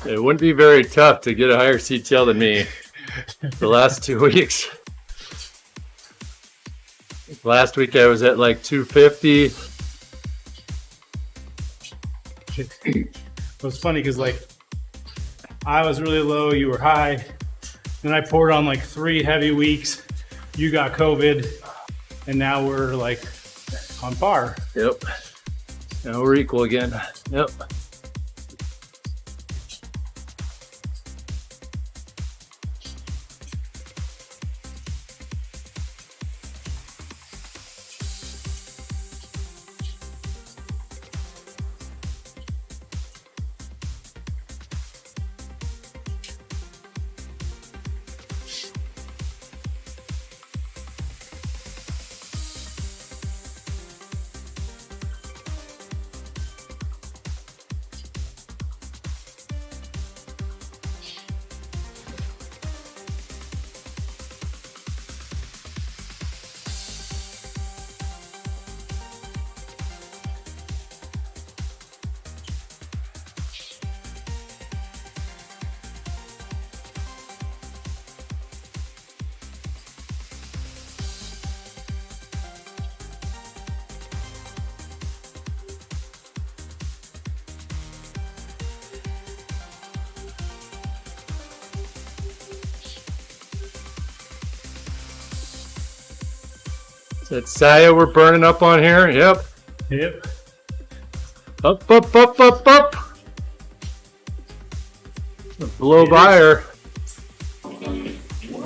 It wouldn't be very tough to get a higher CTL than me the last 2 weeks. Last week I was at like 250. It was funny because like I was really low, you were high. Then I poured on like 3 heavy weeks. You got COVID, and now we're like on par. Yep. Now we're equal again. Yep. That Saya we're burning up on here. Yep. Yep. Up, up, up, up, up. Blow by her.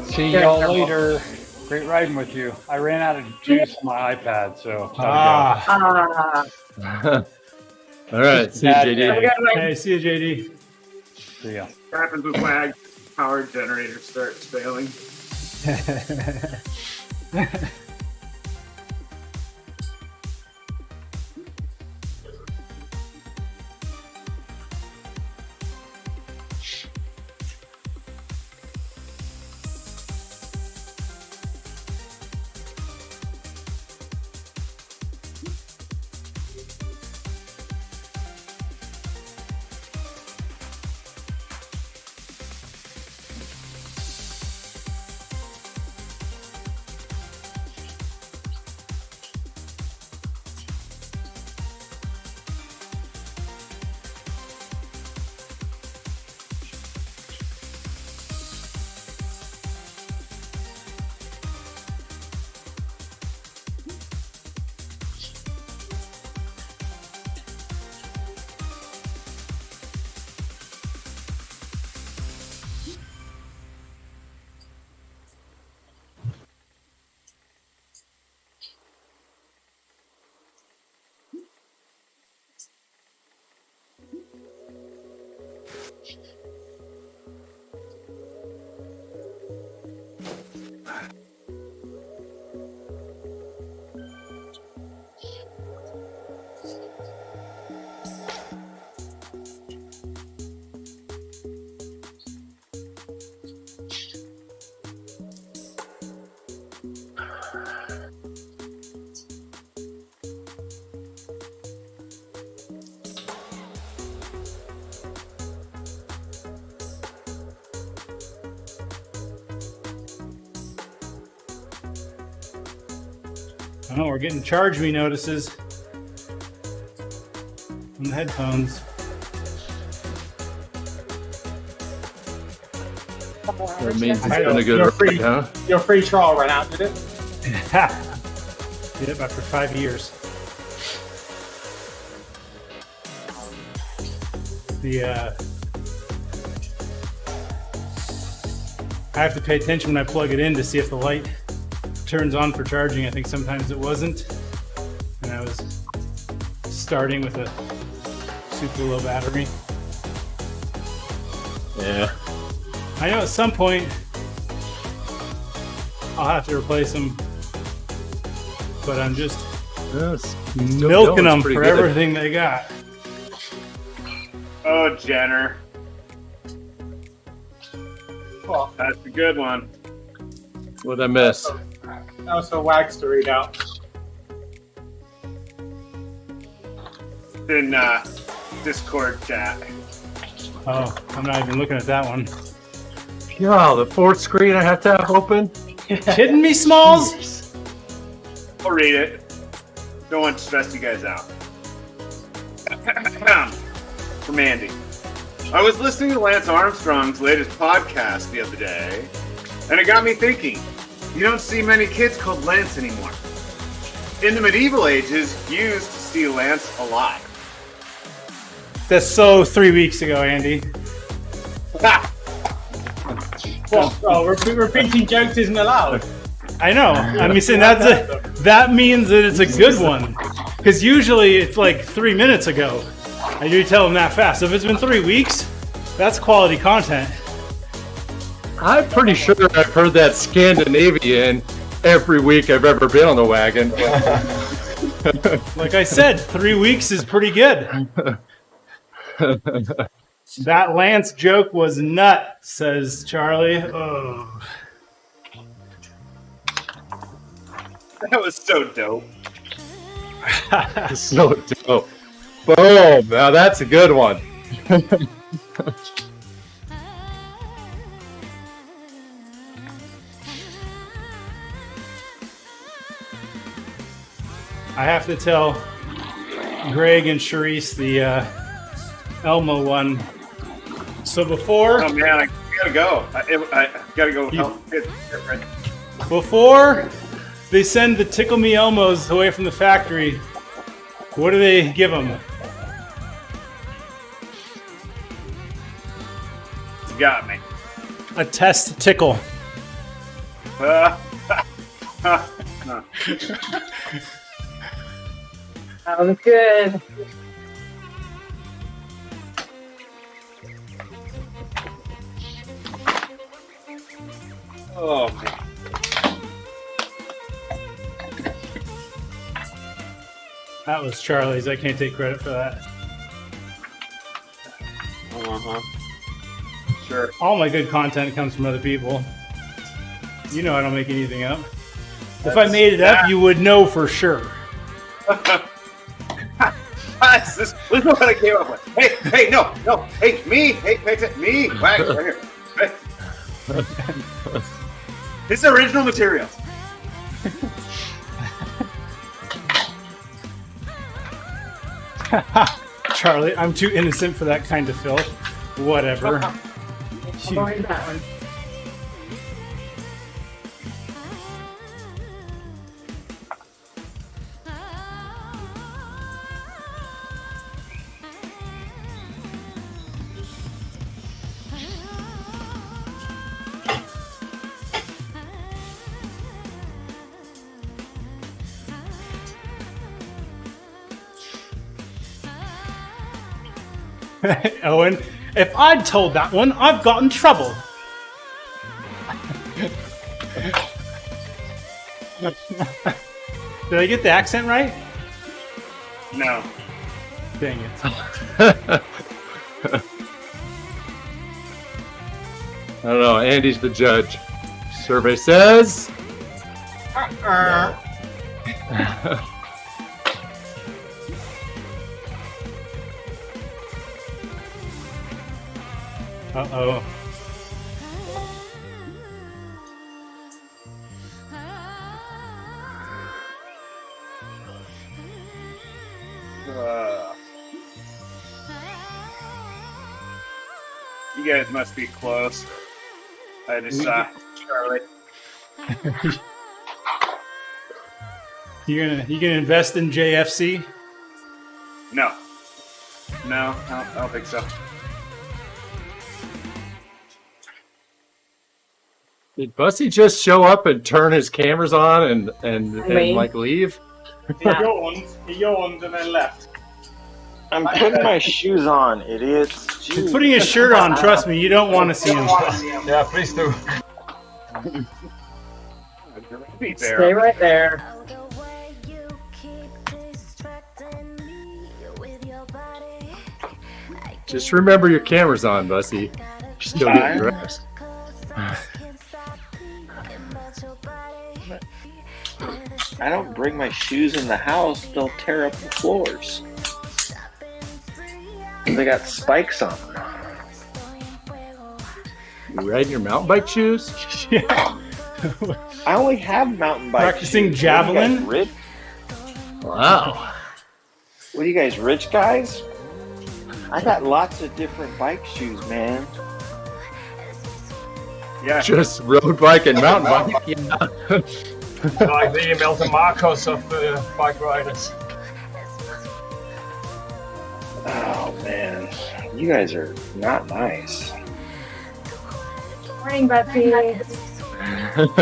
See y'all later. Great riding with you. I ran out of juice on my iPad, so. Ah. All right. See you, JD. Hey, see you, JD. See ya. What happens with Wagz? Power generator starts failing. Oh, we're getting charge me notices on the headphones. That means it's been a good ride, huh? Your free trial ran out, did it? Yep, after 5 years. I have to pay attention when I plug it in to see if the light turns on for charging. I think sometimes it wasn't, and I was starting with a super low battery. Yeah. I know at some point I'll have to replace them, but I'm just milking them for everything they got. Oh, Jenner. What? That's a good one. What'd I miss? That was for Wagz to read out. In Discord chat. Oh, I'm not even looking at that one. Yeah, the fourth screen I have to have open. Kidding me, Smalls? I'll read it. Don't want to stress you guys out. From Andy. I was listening to Lance Armstrong's latest podcast the other day, and it got me thinking. You don't see many kids called Lance anymore. In the medieval ages, you used to see Lance alive. That's so 3 weeks ago, Andy. Well, repeating jokes isn't allowed. I know. I'm saying that means that it's a good one. Because usually it's like 3 minutes ago. And you tell them that fast. So if it's been 3 weeks, that's quality content. I'm pretty sure I've heard that Scandinavian every week I've ever been on the wagon. Like I said, 3 weeks is pretty good. That Lance joke was nut, says Charlie. Oh. That was so dope. So dope. Boom. Now that's a good one. I have to tell Greg and Charisse the Elmo one. So before... Oh man, I gotta go. I gotta go help. Get ready. Before they send the Tickle Me Elmos away from the factory. What do they give them? You got me. A test tickle. No. That was good. Oh, man. That was Charlie's. I can't take credit for that. Uh-huh. Sure. All my good content comes from other people. You know I don't make anything up. If I made it up, you would know for sure. this is what I came up with. Hey, no. Hey, me. Hey, me. Wagner, right here. Hey. This is original material. Charlie, I'm too innocent for that kind of filth. Whatever. I'm going to that one. Owen, if I'd told that one, I've got in trouble. Did I get the accent right? No. Dang it. I don't know. Andy's the judge. Survey says. Uh-oh. You guys must be close. I just saw Charlie. You gonna invest in JFC? No, I don't think so. Did Bussy just show up and turn his cameras on and like leave? He yawned and then left. I'm putting my shoes on, idiots. He's Jeez. putting his shirt on, trust me, you don't want to see him. Yeah, please do. Be there. Stay right there. The way you keep distracting me with your body. I Just remember your camera's on, Bussy. You're still getting dressed. I don't bring my shoes in the house, they'll tear up the floors. They got spikes on them. You riding your mountain bike shoes? Yeah. I only have mountain bike Practicing shoes. javelin? What are you guys, rich? Wow. What are you guys, rich guys? I got lots of different bike shoes, man. Yeah. Just road bike and mountain bike. Yeah. Like the Melton Marcos of the bike riders. Oh man, you guys are not nice. Morning, Betsy.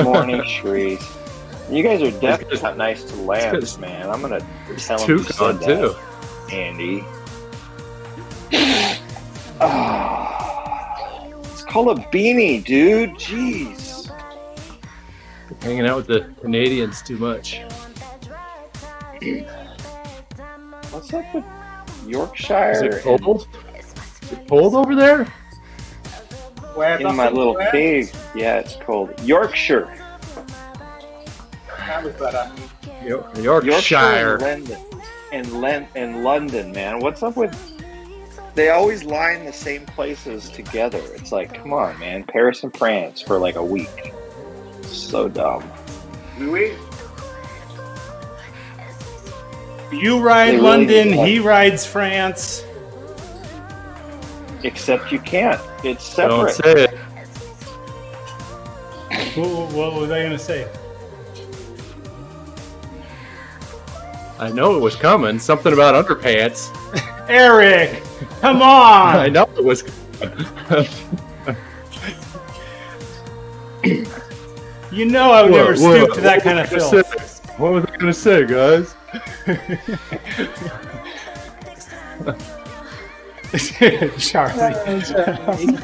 Morning, Shrees. You guys are definitely not nice to Lance, man. I'm gonna tell him you said that, too. Andy. It's called a beanie, dude. Jeez. Hanging out with the Canadians too much. What's up with Yorkshire? Is it cold? Is it cold over there? Where In my little cave. Yeah, it's cold. Yorkshire. That was better. Yorkshire. And London, man. What's up with... They always line the same places together. It's like, come on, man. Paris and France for like a week. So dumb. Louis? You ride They really London, do. he rides France. Except you can't. It's Don't separate. say it. What was I gonna say? I know it was coming. Something about underpants. Eric, come on! I know it was. You know I would never stoop to that kind of filth. What was I gonna say, guys? Charlie.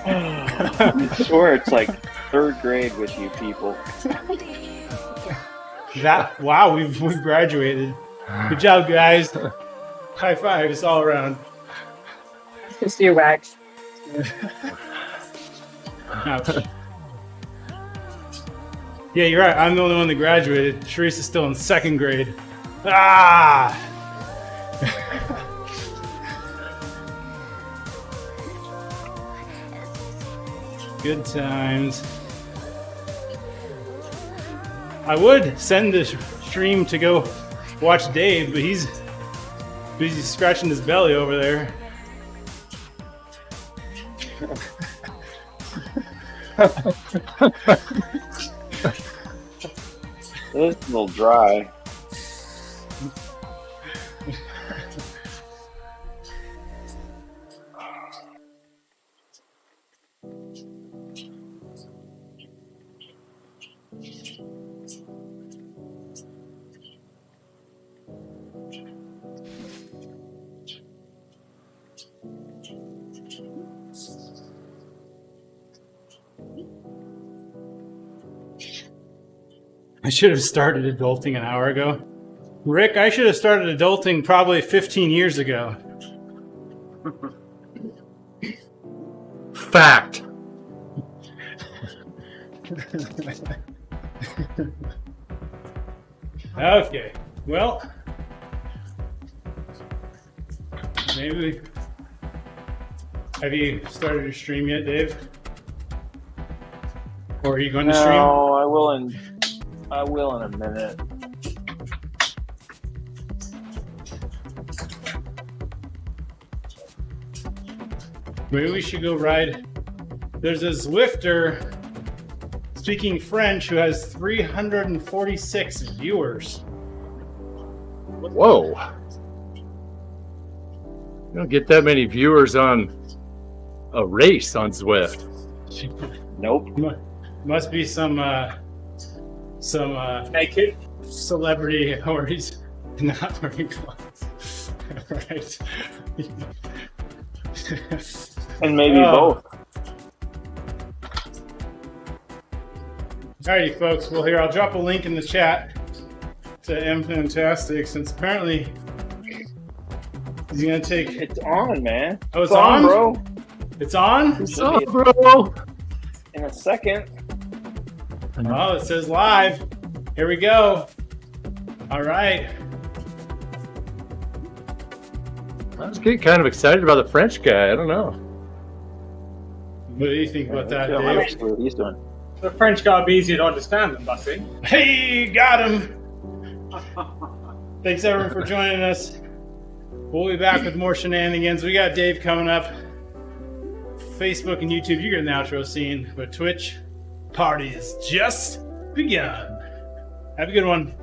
I swear it's like 3rd grade with you people. Wow, we've graduated. Good job, guys. High fives all around. Just you, Wagz. Ouch. Yeah, you're right. I'm the only one that graduated. Sharice is still in 2nd grade. Ah! Good times. I would send the stream to go watch Dave, but he's busy scratching his belly over there. It is a little dry. I should have started adulting an hour ago. Rick, I should have started adulting probably 15 years ago. Fact. Okay, well, maybe. Have you started your stream yet, Dave? Or are you going to stream? No, I will in a minute. Maybe we should go ride. There's a Zwifter speaking French who has 346 viewers. Whoa. You don't get that many viewers on a race on Zwift. Nope. Must be some Naked. celebrity or he's not wearing clothes. Right. And maybe both. Alrighty, folks. Well, here, I'll drop a link in the chat to M Fantastic, since apparently he's going to take... It's on, man. Oh, it's on? bro. It's on? What's up, bro? In a second. Oh, it says live. Here we go. All right. I was getting kind of excited about the French guy. I don't know. What do you think about that, Yeah, Dave? see what he's doing. The French guy be easier to understand than Bussy. Hey, got him. Thanks, everyone, for joining us. We'll be back with more shenanigans. We got Dave coming up. Facebook and YouTube, you get an outro scene. But Twitch, party has just begun. Have a good one.